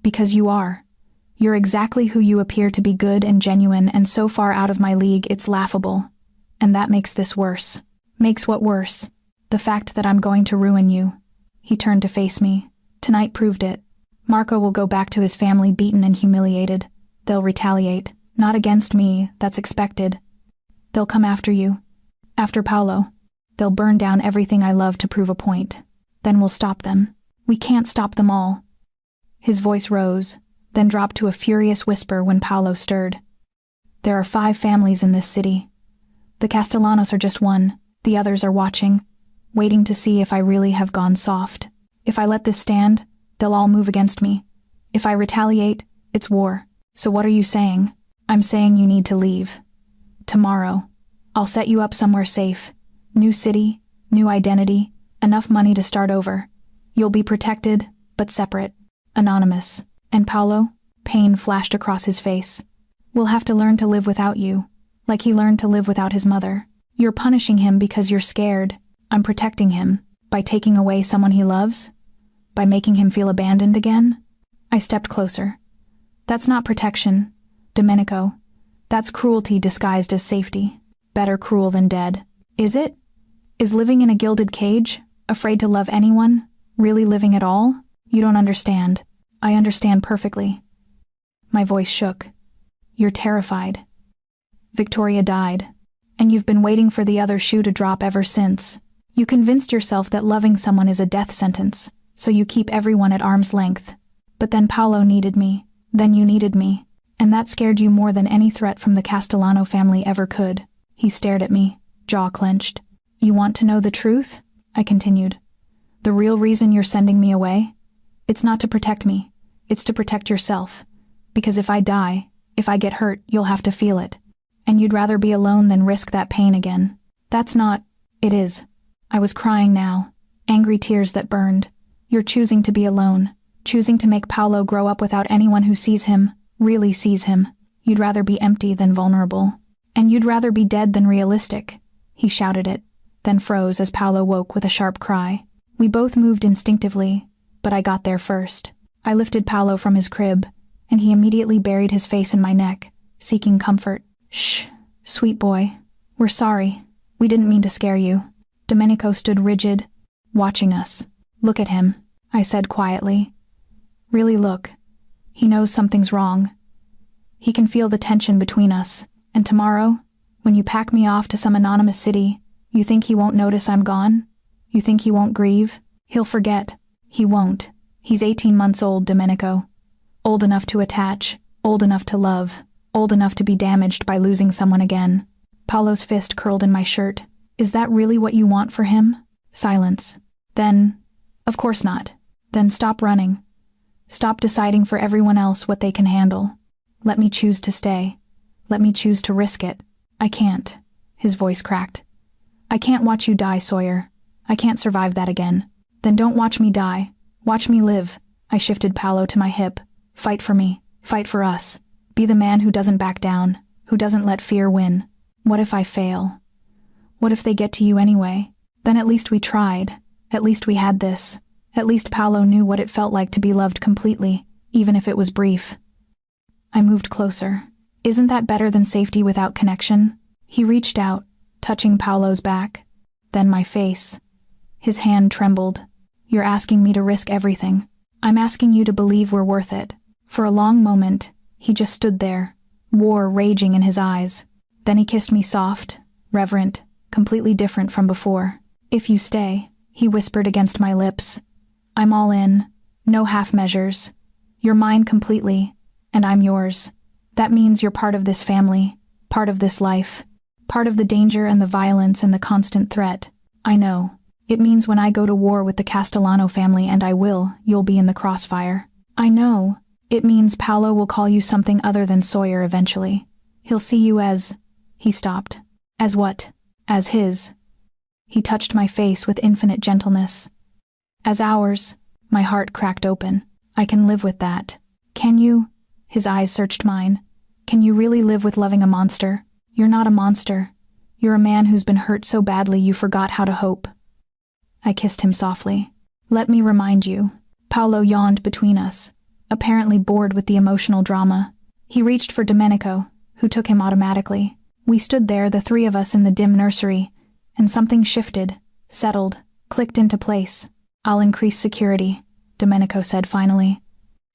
Because you are. You're exactly who you appear to be, good and genuine, and so far out of my league it's laughable. And that makes this worse. Makes what worse? The fact that I'm going to ruin you. He turned to face me. Tonight proved it. Marco will go back to his family beaten and humiliated. They'll retaliate. Not against me, that's expected. They'll come after you. After Paolo. They'll burn down everything I love to prove a point. Then we'll stop them. We can't stop them all. His voice rose, then dropped to a furious whisper when Paolo stirred. There are 5 families in this city. The Castellanos are just one. The others are watching, waiting to see if I really have gone soft. If I let this stand, they'll all move against me. If I retaliate, it's war. So what are you saying? I'm saying you need to leave. Tomorrow. I'll set you up somewhere safe. New city, new identity, enough money to start over. You'll be protected, but separate. Anonymous. And Paolo? Pain flashed across his face. We'll have to learn to live without you, like he learned to live without his mother. You're punishing him because you're scared. I'm protecting him. By taking away someone he loves? By making him feel abandoned again? I stepped closer. That's not protection, Domenico. That's cruelty disguised as safety. Better cruel than dead. Is it? Is living in a gilded cage, afraid to love anyone, really living at all? You don't understand. I understand perfectly. My voice shook. You're terrified. Victoria died, and you've been waiting for the other shoe to drop ever since. You convinced yourself that loving someone is a death sentence, so you keep everyone at arm's length. But then Paolo needed me. Then you needed me. And that scared you more than any threat from the Castellano family ever could. He stared at me, jaw clenched. You want to know the truth? I continued. The real reason you're sending me away? It's not to protect me. It's to protect yourself. Because if I die, if I get hurt, you'll have to feel it. And you'd rather be alone than risk that pain again. That's not... It is. I was crying now. Angry tears that burned. You're choosing to be alone. Choosing to make Paolo grow up without anyone who sees him, really sees him. You'd rather be empty than vulnerable. And you'd rather be dead than realistic. He shouted it, then froze as Paolo woke with a sharp cry. We both moved instinctively, but I got there first. I lifted Paolo from his crib, and he immediately buried his face in my neck, seeking comfort. Shh, sweet boy. We're sorry. We didn't mean to scare you. Domenico stood rigid, watching us. Look at him, I said quietly. Really look. He knows something's wrong. He can feel the tension between us, and tomorrow, when you pack me off to some anonymous city, you think he won't notice I'm gone? You think he won't grieve? He'll forget. He won't. He's 18 months old, Domenico. Old enough to attach, old enough to love, old enough to be damaged by losing someone again. Paolo's fist curled in my shirt. Is that really what you want for him? Silence. Then, of course not. Then stop running. Stop deciding for everyone else what they can handle. Let me choose to stay. Let me choose to risk it. I can't. His voice cracked. I can't watch you die, Sawyer. I can't survive that again. Then don't watch me die. Watch me live. I shifted Paolo to my hip. Fight for me. Fight for us. Be the man who doesn't back down, who doesn't let fear win. What if I fail? What if they get to you anyway? Then at least we tried. At least we had this. At least Paolo knew what it felt like to be loved completely, even if it was brief. I moved closer. Isn't that better than safety without connection? He reached out, touching Paolo's back, then my face. His hand trembled. You're asking me to risk everything. I'm asking you to believe we're worth it. For a long moment, he just stood there, war raging in his eyes. Then he kissed me soft, reverent, completely different from before. If you stay, he whispered against my lips. I'm all in, no half measures. You're mine completely, and I'm yours. That means you're part of this family, part of this life. Part of the danger and the violence and the constant threat. I know. It means when I go to war with the Castellano family, and I will, you'll be in the crossfire. I know. It means Paolo will call you something other than Sawyer eventually. He'll see you as... He stopped. As what? As his. He touched my face with infinite gentleness. As ours. My heart cracked open. I can live with that. Can you? His eyes searched mine. Can you really live with loving a monster? You're not a monster. You're a man who's been hurt so badly you forgot how to hope. I kissed him softly. Let me remind you. Paolo yawned between us, apparently bored with the emotional drama. He reached for Domenico, who took him automatically. We stood there, the three of us in the dim nursery, and something shifted, settled, clicked into place. I'll increase security, Domenico said finally.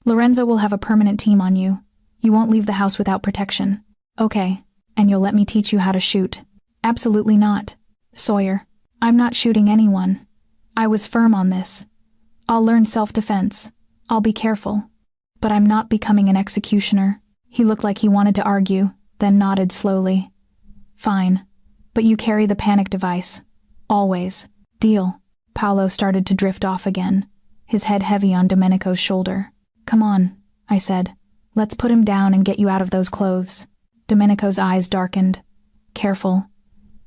Lorenzo will have a permanent team on you. You won't leave the house without protection. Okay, and you'll let me teach you how to shoot. Absolutely not. Sawyer, I'm not shooting anyone. I was firm on this. I'll learn self-defense. I'll be careful. But I'm not becoming an executioner. He looked like he wanted to argue, then nodded slowly. Fine. But you carry the panic device. Always. Deal. Paolo started to drift off again, his head heavy on Domenico's shoulder. Come on, I said. Let's put him down and get you out of those clothes. Domenico's eyes darkened. Careful.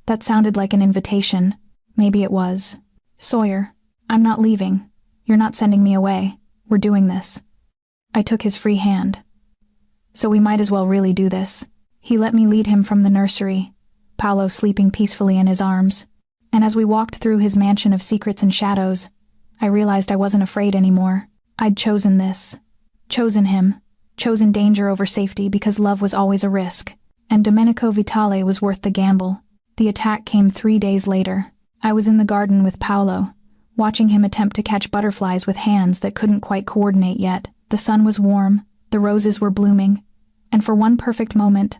That sounded like an invitation. Maybe it was. Sawyer, I'm not leaving. You're not sending me away. We're doing this. I took his free hand. So we might as well really do this. He let me lead him from the nursery, Paolo sleeping peacefully in his arms. And as we walked through his mansion of secrets and shadows, I realized I wasn't afraid anymore. I'd chosen this. Chosen him. Chosen danger over safety because love was always a risk. And Domenico Vitale was worth the gamble. The attack came 3 days later. I was in the garden with Paolo, watching him attempt to catch butterflies with hands that couldn't quite coordinate yet. The sun was warm, the roses were blooming, and for one perfect moment,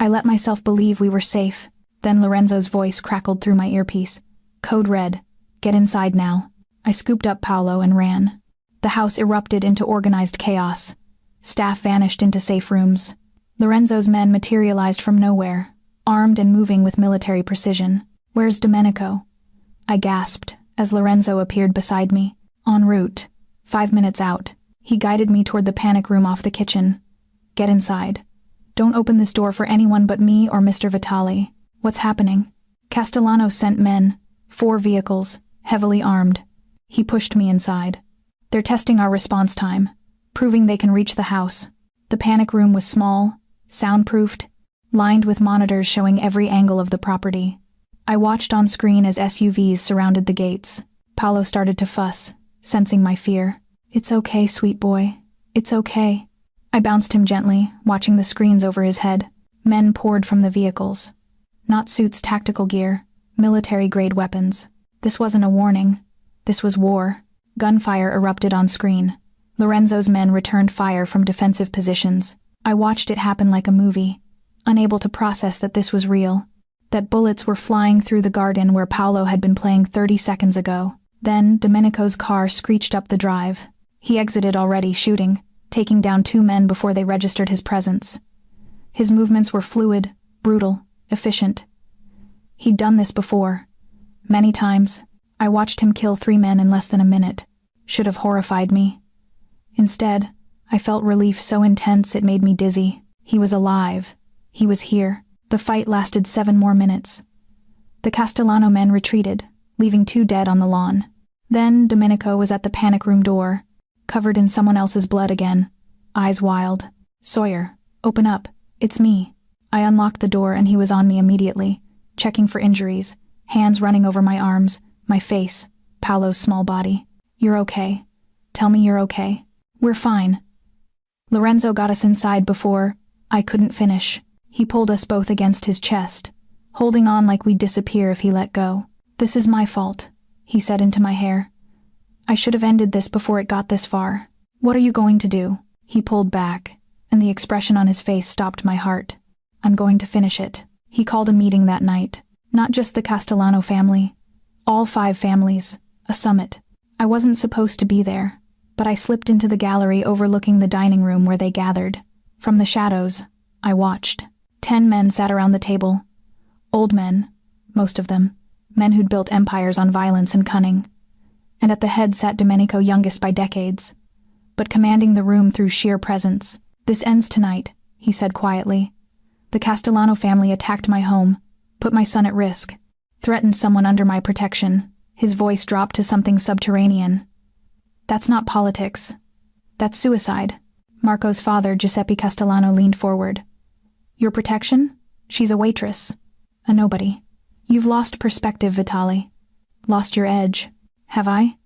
I let myself believe we were safe. Then Lorenzo's voice crackled through my earpiece. Code red. Get inside now. I scooped up Paolo and ran. The house erupted into organized chaos. Staff vanished into safe rooms. Lorenzo's men materialized from nowhere, armed and moving with military precision. Where's Domenico? I gasped as Lorenzo appeared beside me. En route. 5 minutes out. He guided me toward the panic room off the kitchen. Get inside. Don't open this door for anyone but me or Mr. Vitale. What's happening? Castellano sent men, 4 vehicles, heavily armed. He pushed me inside. They're testing our response time, proving they can reach the house. The panic room was small, soundproofed, lined with monitors showing every angle of the property. I watched on screen as SUVs surrounded the gates. Paolo started to fuss, sensing my fear. It's okay, sweet boy. It's okay. I bounced him gently, watching the screens over his head. Men poured from the vehicles. Not suits, tactical gear, military-grade weapons. This wasn't a warning. This was war. Gunfire erupted on screen. Lorenzo's men returned fire from defensive positions. I watched it happen like a movie, unable to process that this was real, that bullets were flying through the garden where Paolo had been playing 30 seconds ago. Then Domenico's car screeched up the drive. He exited already, shooting, taking down 2 men before they registered his presence. His movements were fluid, brutal, efficient. He'd done this before. Many times. I watched him kill 3 men in less than a minute. Should have horrified me. Instead, I felt relief so intense it made me dizzy. He was alive. He was here. The fight lasted 7 more minutes. The Castellano men retreated, leaving 2 dead on the lawn. Then Domenico was at the panic room door, covered in someone else's blood again, eyes wild. Sawyer, open up. It's me. I unlocked the door and he was on me immediately, checking for injuries, hands running over my arms, my face, Paolo's small body. You're okay. Tell me you're okay. We're fine. Lorenzo got us inside before I couldn't finish. He pulled us both against his chest, holding on like we'd disappear if he let go. This is my fault, he said into my hair. I should have ended this before it got this far. What are you going to do? He pulled back, and the expression on his face stopped my heart. I'm going to finish it. He called a meeting that night. Not just the Castellano family. All 5 families. A summit. I wasn't supposed to be there, but I slipped into the gallery overlooking the dining room where they gathered. From the shadows, I watched. 10 men sat around the table, Old men, most of them, men who'd built empires on violence and cunning. And at the head sat Domenico, youngest by decades, but commanding the room through sheer presence. "This ends tonight," he said quietly. "The Castellano family attacked my home, put my son at risk, threatened someone under my protection." His voice dropped to something subterranean. "That's not politics. That's suicide." Marco's father, Giuseppe Castellano, leaned forward. "Your protection? She's a waitress. A nobody. You've lost perspective, Vitali. Lost your edge." "Have I?"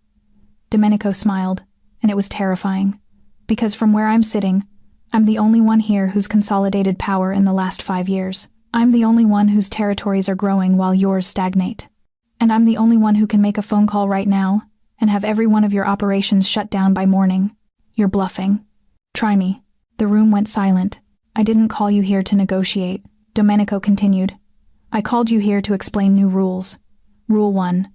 Domenico smiled, and it was terrifying, because from where I'm sitting, I'm the only one here who's consolidated power in the last 5 years. I'm the only one whose territories are growing while yours stagnate. And I'm the only one who can make a phone call right now and have every one of your operations shut down by morning. You're bluffing. Try me." The room went silent. "I didn't call you here to negotiate," Domenico continued. "I called you here to explain new rules. Rule 1.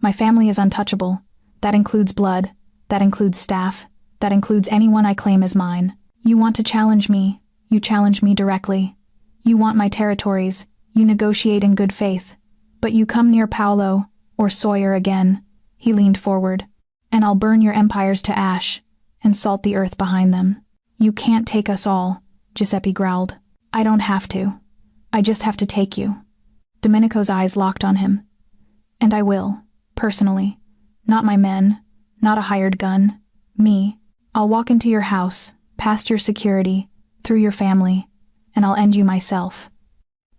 My family is untouchable. That includes blood. That includes staff. That includes anyone I claim as mine. You want to challenge me. You challenge me directly. You want my territories. You negotiate in good faith. But you come near Paolo, or Sawyer again," he leaned forward, "and I'll burn your empires to ash and salt the earth behind them." "You can't take us all," Giuseppe growled. "I don't have to. I just have to take you." Domenico's eyes locked on him. "And I will, personally. Not my men, not a hired gun. Me. I'll walk into your house, past your security, through your family, and I'll end you myself."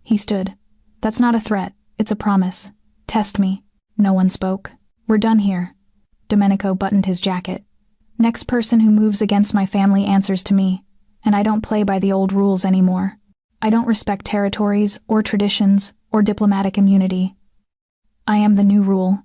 He stood. "That's not a threat, it's a promise. Test me." No one spoke. "We're done here." Domenico buttoned his jacket. "Next person who moves against my family answers to me, and I don't play by the old rules anymore. I don't respect territories or traditions or diplomatic immunity. I am the new rule.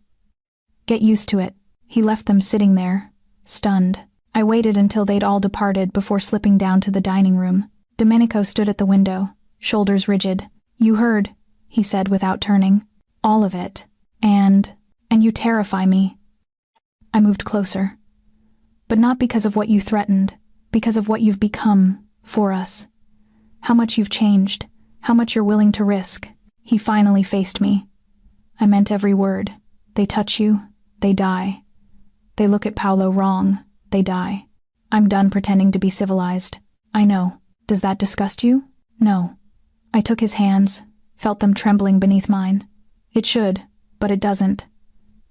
Get used to it." He left them sitting there, stunned. I waited until they'd all departed before slipping down to the dining room. Domenico stood at the window, shoulders rigid. "You heard," he said without turning. "All of it. And you terrify me." I moved closer. "But not because of what you threatened, because of what you've become for us. How much you've changed, how much you're willing to risk." He finally faced me. "I meant every word. They touch you, they die. They look at Paolo wrong, they die. I'm done pretending to be civilized. I know. Does that disgust you?" "No." I took his hands, felt them trembling beneath mine. "It should, but it doesn't.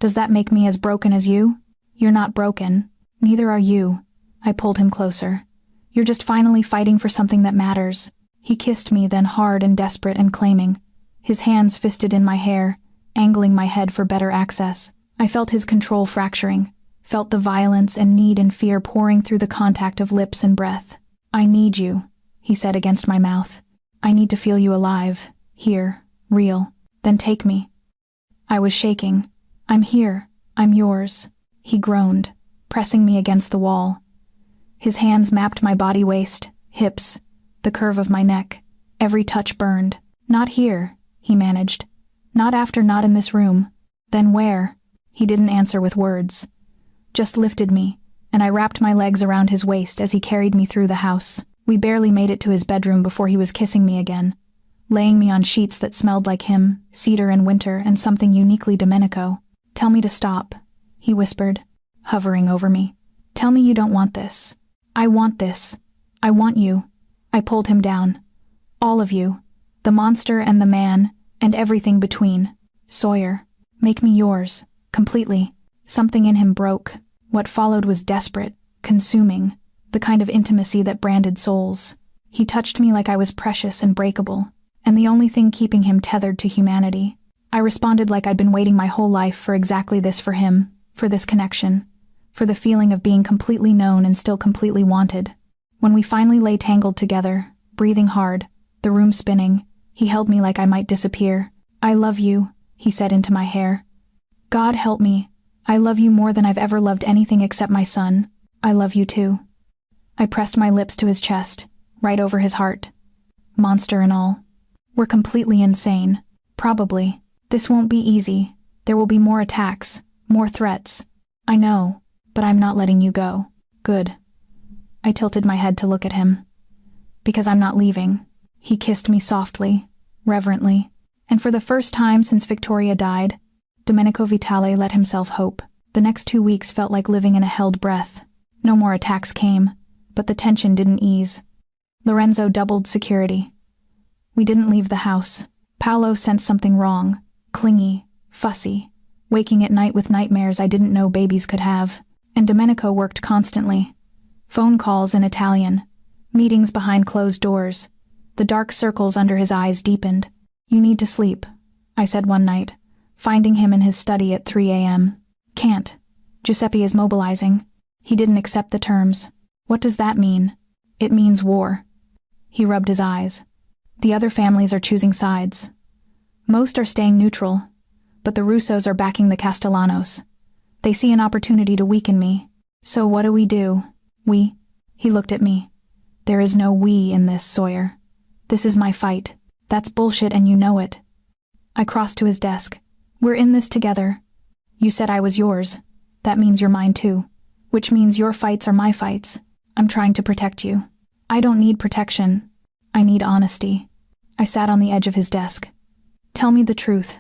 Does that make me as broken as you?" "You're not broken. Neither are you." I pulled him closer. "You're just finally fighting for something that matters." He kissed me, then hard and desperate and claiming. His hands fisted in my hair, angling my head for better access. I felt his control fracturing, felt the violence and need and fear pouring through the contact of lips and breath. "I need you," he said against my mouth. "I need to feel you alive, here, real. Then take me." I was shaking. "I'm here. I'm yours." He groaned, pressing me against the wall. His hands mapped my body, waist, hips, the curve of my neck. Every touch burned. "Not here," he managed. "Not after, not in this room." "Then where?" He didn't answer with words. Just lifted me, and I wrapped my legs around his waist as he carried me through the house. We barely made it to his bedroom before he was kissing me again, laying me on sheets that smelled like him, cedar and winter and something uniquely Domenico. "Tell me to stop," he whispered, hovering over me. "Tell me you don't want this." "I want this. I want you." I pulled him down. "All of you. The monster and the man, and everything between. Sawyer, make me yours, completely." Something in him broke. What followed was desperate, consuming, the kind of intimacy that branded souls. He touched me like I was precious and breakable, and the only thing keeping him tethered to humanity. I responded like I'd been waiting my whole life for exactly this, for him, for this connection, for the feeling of being completely known and still completely wanted. When we finally lay tangled together, breathing hard, the room spinning, he held me like I might disappear. "I love you," he said into my hair. "God help me. I love you more than I've ever loved anything except my son. I love you too." I pressed my lips to his chest, right over his heart. Monster and all. "We're completely insane. Probably. This won't be easy. There will be more attacks, more threats. I know, but I'm not letting you go." "Good." I tilted my head to look at him. "Because I'm not leaving." He kissed me softly, reverently, And for the first time since Victoria died, Domenico Vitale let himself hope. The next 2 weeks felt like living in a held breath. No more attacks came, but the tension didn't ease. Lorenzo doubled security. We didn't leave the house. Paolo sensed something wrong, clingy, fussy, waking at night with nightmares I didn't know babies could have. And Domenico worked constantly. Phone calls in Italian, meetings behind closed doors. The dark circles under his eyes deepened. "You need to sleep," I said one night, finding him in his study at 3 a.m. "Can't. Giuseppe is mobilizing." He didn't accept the terms. "What does that mean?" "It means war." He rubbed his eyes. "The other families are choosing sides. Most are staying neutral, but the Russos are backing the Castellanos. They see an opportunity to weaken me. So what do? We. He looked at me. "There is no we in this, Sawyer. This is my fight. That's bullshit and you know it." I crossed to his desk. "We're in this together. You said I was yours. That means you're mine too. Which means your fights are my fights. I'm trying to protect you. I don't need protection. I need honesty." I sat on the edge of his desk. "Tell me the truth.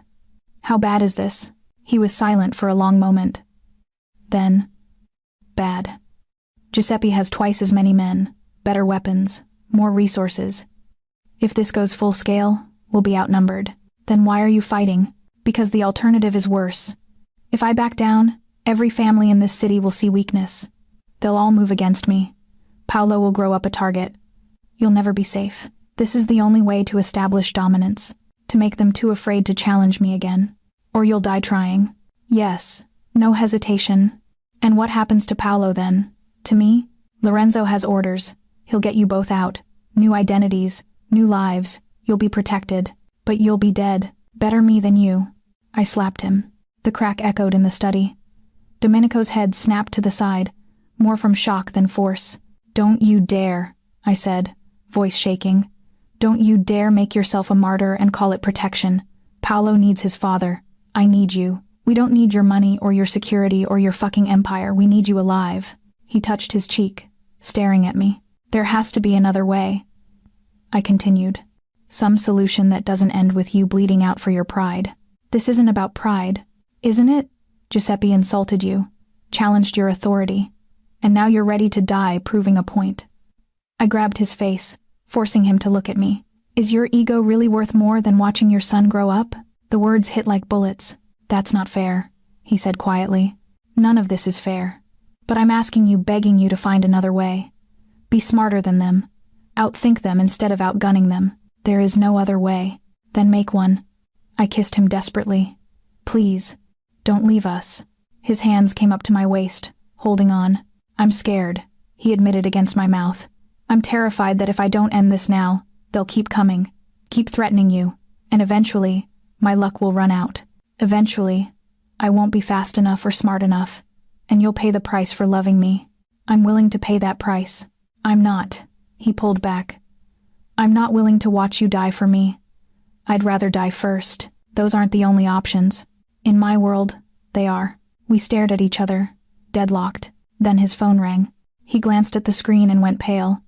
How bad is this?" He was silent for a long moment. Then, "Bad. Giuseppe has twice as many men, better weapons, more resources. If this goes full scale, we'll be outnumbered." "Then why are you fighting?" "Because the alternative is worse. If I back down, every family in this city will see weakness. They'll all move against me. Paolo will grow up a target. You'll never be safe. This is the only way to establish dominance, to make them too afraid to challenge me again. Or you'll die trying." "Yes, no hesitation." "And what happens to Paolo then? To me?" "Lorenzo has orders. He'll get you both out. New identities, new lives. You'll be protected. But you'll be dead. Better me than you." I slapped him. The crack echoed in the study. Domenico's head snapped to the side, more from shock than force. "Don't you dare," I said, voice shaking. "Don't you dare make yourself a martyr and call it protection. Paolo needs his father. I need you. We don't need your money or your security or your fucking empire. We need you alive." He touched his cheek, staring at me. "There has to be another way," I continued. "Some solution that doesn't end with you bleeding out for your pride." "This isn't about pride, isn't it? Giuseppe insulted you, challenged your authority, and now you're ready to die proving a point." I grabbed his face, forcing him to look at me. "Is your ego really worth more than watching your son grow up?" The words hit like bullets. "That's not fair," he said quietly. "None of this is fair. But I'm asking you, begging you to find another way. Be smarter than them. Outthink them instead of outgunning them. There is no other way. Then make one." I kissed him desperately. "Please, don't leave us." His hands came up to my waist, holding on. "I'm scared," he admitted against my mouth. "I'm terrified that if I don't end this now, they'll keep coming, keep threatening you, and eventually, my luck will run out. Eventually, I won't be fast enough or smart enough, and you'll pay the price for loving me. I'm willing to pay that price." "I'm not," he pulled back. "I'm not willing to watch you die for me. I'd rather die first. Those aren't the only options. In my world, they are." We stared at each other, deadlocked. Then his phone rang. He glanced at the screen and went pale.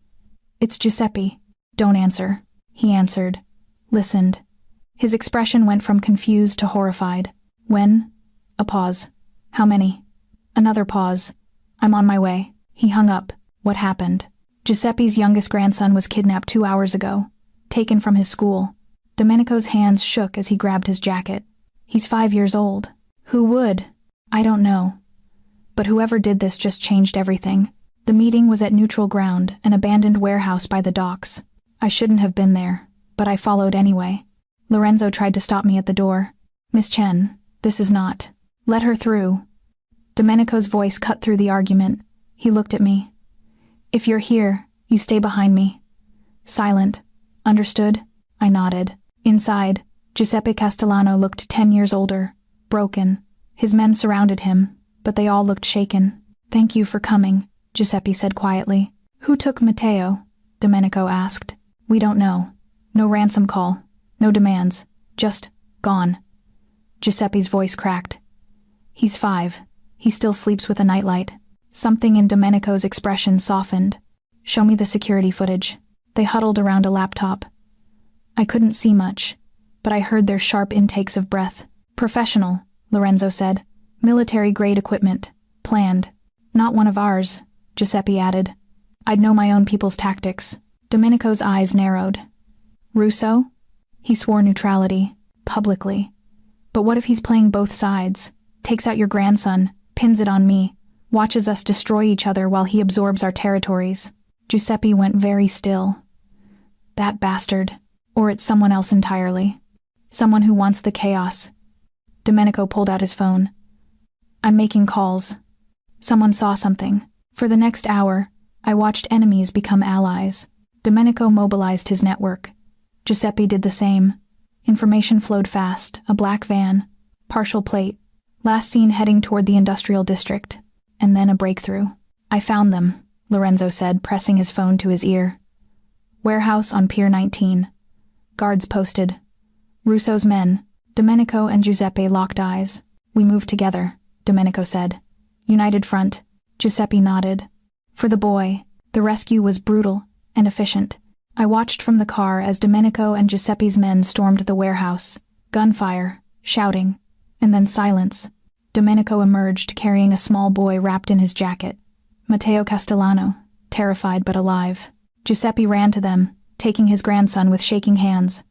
"It's Giuseppe." "Don't answer." He answered, listened. His expression went from confused to horrified. "When?" A pause. "How many?" Another pause. "I'm on my way." He hung up. "What happened?" "Giuseppe's youngest grandson was kidnapped 2 hours ago, taken from his school." Domenico's hands shook as he grabbed his jacket. "He's 5 years old. Who would?" "I don't know. But whoever did this just changed everything." The meeting was at neutral ground, an abandoned warehouse by the docks. I shouldn't have been there, but I followed anyway. Lorenzo tried to stop me at the door. "Miss Chen, this is not. Let her through." Domenico's voice cut through the argument. He looked at me. "If you're here, you stay behind me." Silent. "Understood?" I nodded. Inside, Giuseppe Castellano looked 10 years older, broken. His men surrounded him, but they all looked shaken. "Thank you for coming," Giuseppe said quietly. "Who took Matteo?" Domenico asked. "We don't know. No ransom call. No demands. Just gone." Giuseppe's voice cracked. "He's 5. He still sleeps with a nightlight." Something in Domenico's expression softened. "Show me the security footage." They huddled around a laptop. I couldn't see much. but I heard their sharp intakes of breath. Professional, Lorenzo said. Military-grade equipment. Planned. Not one of ours, Giuseppe added. I'd know my own people's tactics. Domenico's eyes narrowed. Russo? He swore neutrality. Publicly. But what if he's playing both sides? Takes out your grandson, pins it on me, watches us destroy each other while he absorbs our territories. Giuseppe went very still. That bastard. Or it's someone else entirely. Someone who wants the chaos. Domenico pulled out his phone. I'm making calls. Someone saw something. For the next hour, I watched enemies become allies. Domenico mobilized his network. Giuseppe did the same. Information flowed fast. A black van. Partial plate. Last seen heading toward the industrial district. And then a breakthrough. I found them, Lorenzo said, pressing his phone to his ear. Warehouse on Pier 19. Guards posted. Russo's men. Domenico and Giuseppe locked eyes. We moved together, Domenico said. United front. Giuseppe nodded. For the boy, the rescue was brutal and efficient. I watched from the car as Domenico and Giuseppe's men stormed the warehouse. Gunfire, shouting, and then silence. Domenico emerged carrying a small boy wrapped in his jacket. Matteo Castellano, terrified but alive. Giuseppe ran to them, taking his grandson with shaking hands.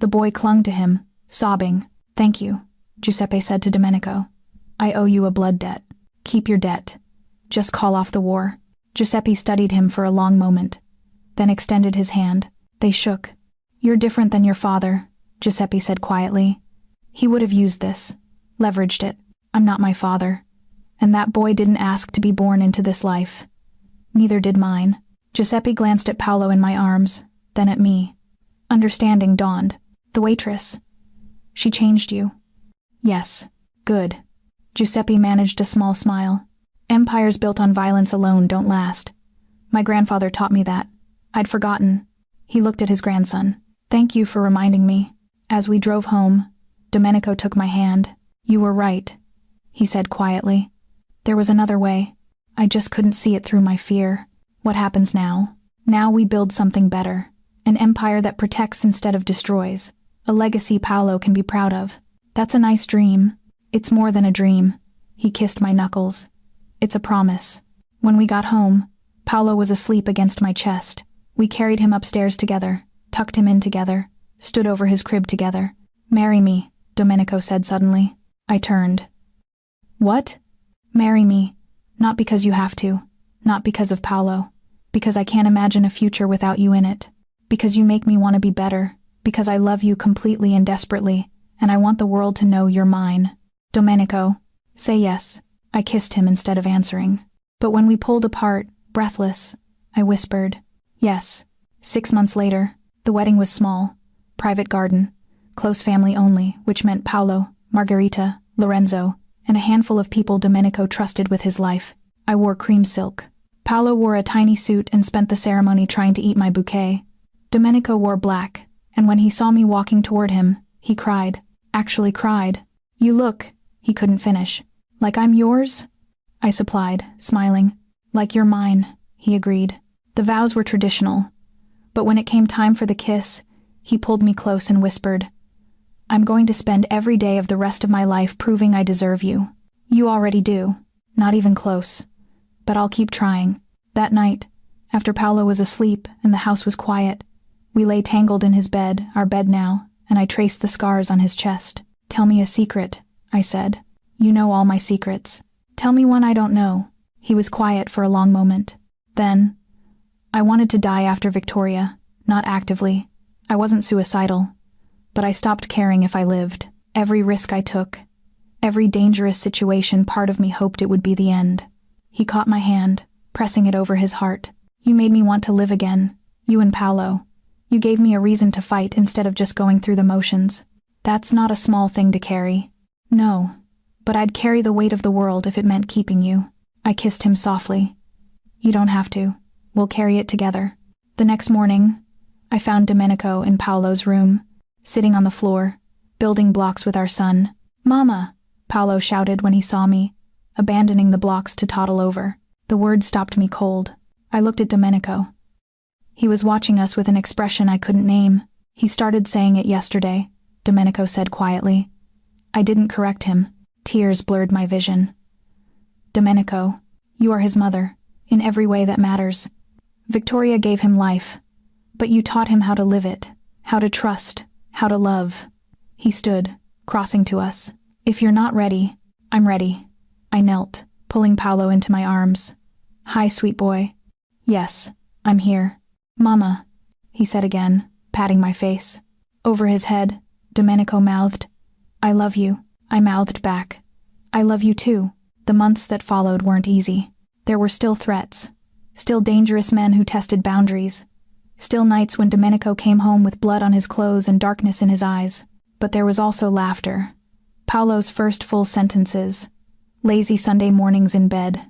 The boy clung to him, sobbing. Thank you, Giuseppe said to Domenico. I owe you a blood debt. Keep your debt. Just call off the war. Giuseppe studied him for a long moment, then extended his hand. They shook. You're different than your father, Giuseppe said quietly. He would have used this, leveraged it. I'm not my father. And that boy didn't ask to be born into this life. Neither did mine. Giuseppe glanced at Paolo in my arms, then at me. Understanding dawned. The waitress. She changed you. Yes. Good. Giuseppe managed a small smile. Empires built on violence alone don't last. My grandfather taught me that. I'd forgotten. He looked at his grandson. Thank you for reminding me. As we drove home, Domenico took my hand. You were right, he said quietly. There was another way. I just couldn't see it through my fear. What happens now? Now we build something better. An empire that protects instead of destroys. A legacy Paolo can be proud of. That's a nice dream. It's more than a dream. He kissed my knuckles. It's a promise. When we got home, Paolo was asleep against my chest. We carried him upstairs together, tucked him in together, stood over his crib together. Marry me, Domenico said suddenly. I turned. What? Marry me. Not because you have to. Not because of Paolo. Because I can't imagine a future without you in it. Because you make me want to be better. Because I love you completely and desperately, and I want the world to know you're mine. Domenico, say yes. I kissed him instead of answering. But when we pulled apart, breathless, I whispered, yes. 6 months later, the wedding was small. Private garden. Close family only, which meant Paolo, Margherita, Lorenzo, and a handful of people Domenico trusted with his life. I wore cream silk. Paolo wore a tiny suit and spent the ceremony trying to eat my bouquet. Domenico wore black, and when he saw me walking toward him, he cried. Actually cried. You look, he couldn't finish. Like I'm yours? I supplied, smiling. Like you're mine, he agreed. The vows were traditional, but when it came time for the kiss, he pulled me close and whispered, I'm going to spend every day of the rest of my life proving I deserve you. You already do. Not even close. But I'll keep trying. That night, after Paolo was asleep and the house was quiet, we lay tangled in his bed, our bed now, and I traced the scars on his chest. Tell me a secret, I said. You know all my secrets. Tell me one I don't know. He was quiet for a long moment. Then, I wanted to die after Victoria, not actively. I wasn't suicidal. But I stopped caring if I lived. Every risk I took, every dangerous situation, part of me hoped it would be the end. He caught my hand, pressing it over his heart. You made me want to live again. You and Paolo. You gave me a reason to fight instead of just going through the motions. That's not a small thing to carry. No, but I'd carry the weight of the world if it meant keeping you. I kissed him softly. You don't have to. We'll carry it together. The next morning, I found Domenico in Paolo's room, sitting on the floor, building blocks with our son. Mama, Paolo shouted when he saw me, abandoning the blocks to toddle over. The word stopped me cold. I looked at Domenico. He was watching us with an expression I couldn't name. He started saying it yesterday. Domenico said quietly. I didn't correct him. Tears blurred my vision. Domenico, you are his mother, in every way that matters. Victoria gave him life, but you taught him how to live it, how to trust, how to love. He stood, crossing to us. If you're not ready, I'm ready. I knelt, pulling Paolo into my arms. Hi, sweet boy. Yes, I'm here. Mama, he said again, patting my face. Over his head, Domenico mouthed, I love you. I mouthed back, I love you too. The months that followed weren't easy. There were still threats, still dangerous men who tested boundaries, still nights when Domenico came home with blood on his clothes and darkness in his eyes. But there was also laughter. Paolo's first full sentences, lazy Sunday mornings in bed,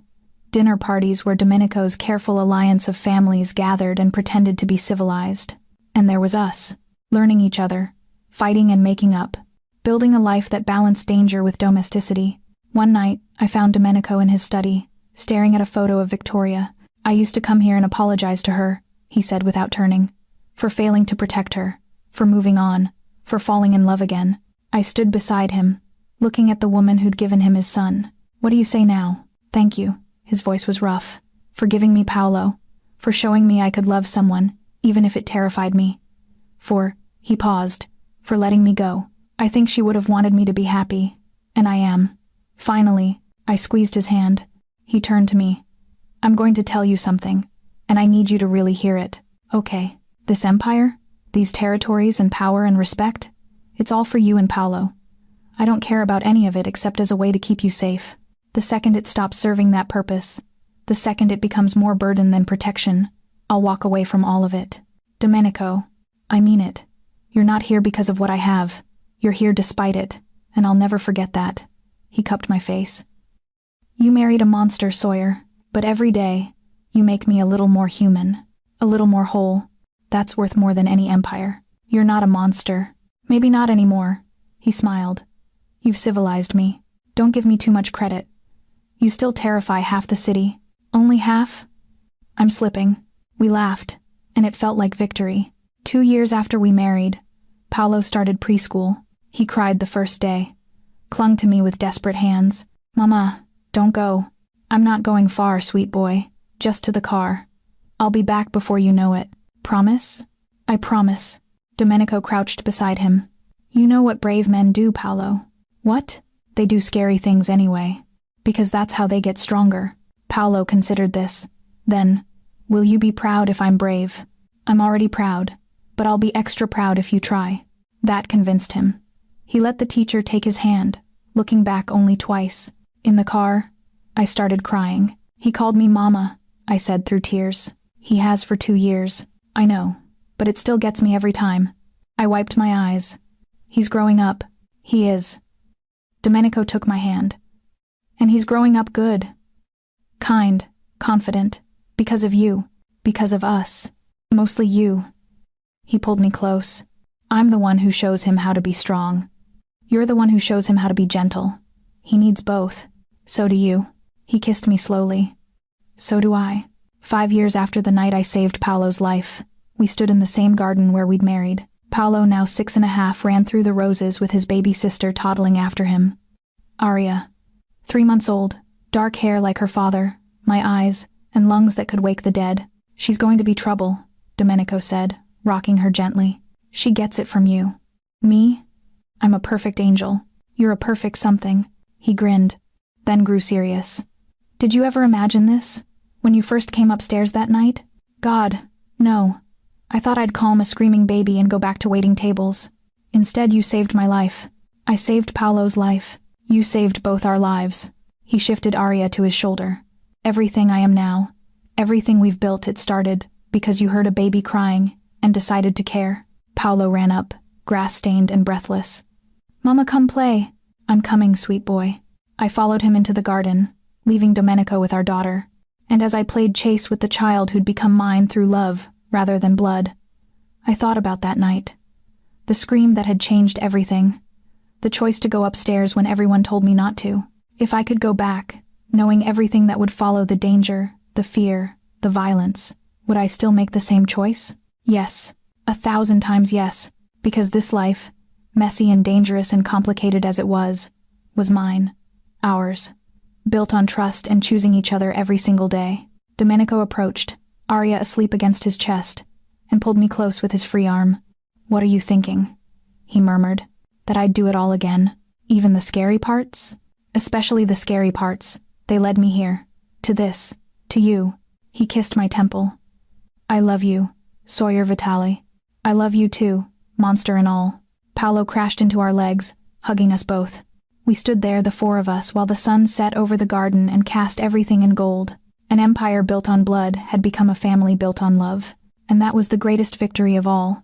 dinner parties where Domenico's careful alliance of families gathered and pretended to be civilized. And there was us, learning each other, fighting and making up, building a life that balanced danger with domesticity. One night, I found Domenico in his study, staring at a photo of Victoria. I used to come here and apologize to her, he said without turning, for failing to protect her, for moving on, for falling in love again. I stood beside him, looking at the woman who'd given him his son. What do you say now? Thank you, his voice was rough, for giving me Paolo, for showing me I could love someone, even if it terrified me. He paused, for letting me go. I think she would have wanted me to be happy, and I am. Finally, I squeezed his hand. He turned to me. I'm going to tell you something, and I need you to really hear it. Okay, this empire, these territories and power and respect, it's all for you and Paolo. I don't care about any of it except as a way to keep you safe. The second it stops serving that purpose, the second it becomes more burden than protection, I'll walk away from all of it. Domenico, I mean it. You're not here because of what I have. You're here despite it, and I'll never forget that. He cupped my face. You married a monster, Sawyer, but every day, you make me a little more human, a little more whole. That's worth more than any empire. You're not a monster. Maybe not anymore. He smiled. You've civilized me. Don't give me too much credit. You still terrify half the city. Only half? I'm slipping. We laughed, and it felt like victory. 2 years after we married, Paolo started preschool. He cried the first day, clung to me with desperate hands. Mama, don't go. I'm not going far, sweet boy. Just to the car. I'll be back before you know it. Promise? I promise. Domenico crouched beside him. You know what brave men do, Paolo. What? They do scary things anyway. Because that's how they get stronger. Paolo considered this. Then, will you be proud if I'm brave? I'm already proud, but I'll be extra proud if you try. That convinced him. He let the teacher take his hand, looking back only twice. In the car, I started crying. He called me Mama, I said through tears. He has for 2 years. I know, but it still gets me every time. I wiped my eyes. He's growing up. He is. Domenico took my hand. And he's growing up good. Kind, confident. Because of you. Because of us. Mostly you. He pulled me close. I'm the one who shows him how to be strong. You're the one who shows him how to be gentle. He needs both. So do you. He kissed me slowly. So do I. 5 years after the night I saved Paolo's life, we stood in the same garden where we'd married. Paolo, now 6.5, ran through the roses with his baby sister toddling after him. Aria, 3 months old, dark hair like her father, my eyes, and lungs that could wake the dead. She's going to be trouble, Domenico said, rocking her gently. She gets it from you. Me? I'm a perfect angel. You're a perfect something. He grinned, then grew serious. Did you ever imagine this? When you first came upstairs that night? God, no. I thought I'd calm a screaming baby and go back to waiting tables. Instead, you saved my life. I saved Paolo's life. You saved both our lives. He shifted Aria to his shoulder. Everything I am now, everything we've built, it started because you heard a baby crying and decided to care. Paolo ran up, grass-stained and breathless. Mama, come play. I'm coming, sweet boy. I followed him into the garden, leaving Domenico with our daughter. And as I played chase with the child who'd become mine through love rather than blood, I thought about that night. The scream that had changed everything. The choice to go upstairs when everyone told me not to. If I could go back, knowing everything that would follow, the danger, the fear, the violence, would I still make the same choice? Yes, 1,000 times yes, because this life, messy and dangerous and complicated as it was mine. Ours. Built on trust and choosing each other every single day. Domenico approached, Arya asleep against his chest, and pulled me close with his free arm. "What are you thinking?" he murmured. "That I'd do it all again? Even the scary parts?" "Especially the scary parts. They led me here. To this. To you." He kissed my temple. "I love you, Sawyer Vitale. I love you too, monster and all." Paolo crashed into our legs, hugging us both. We stood there, the four of us, while the sun set over the garden and cast everything in gold. An empire built on blood had become a family built on love. And that was the greatest victory of all.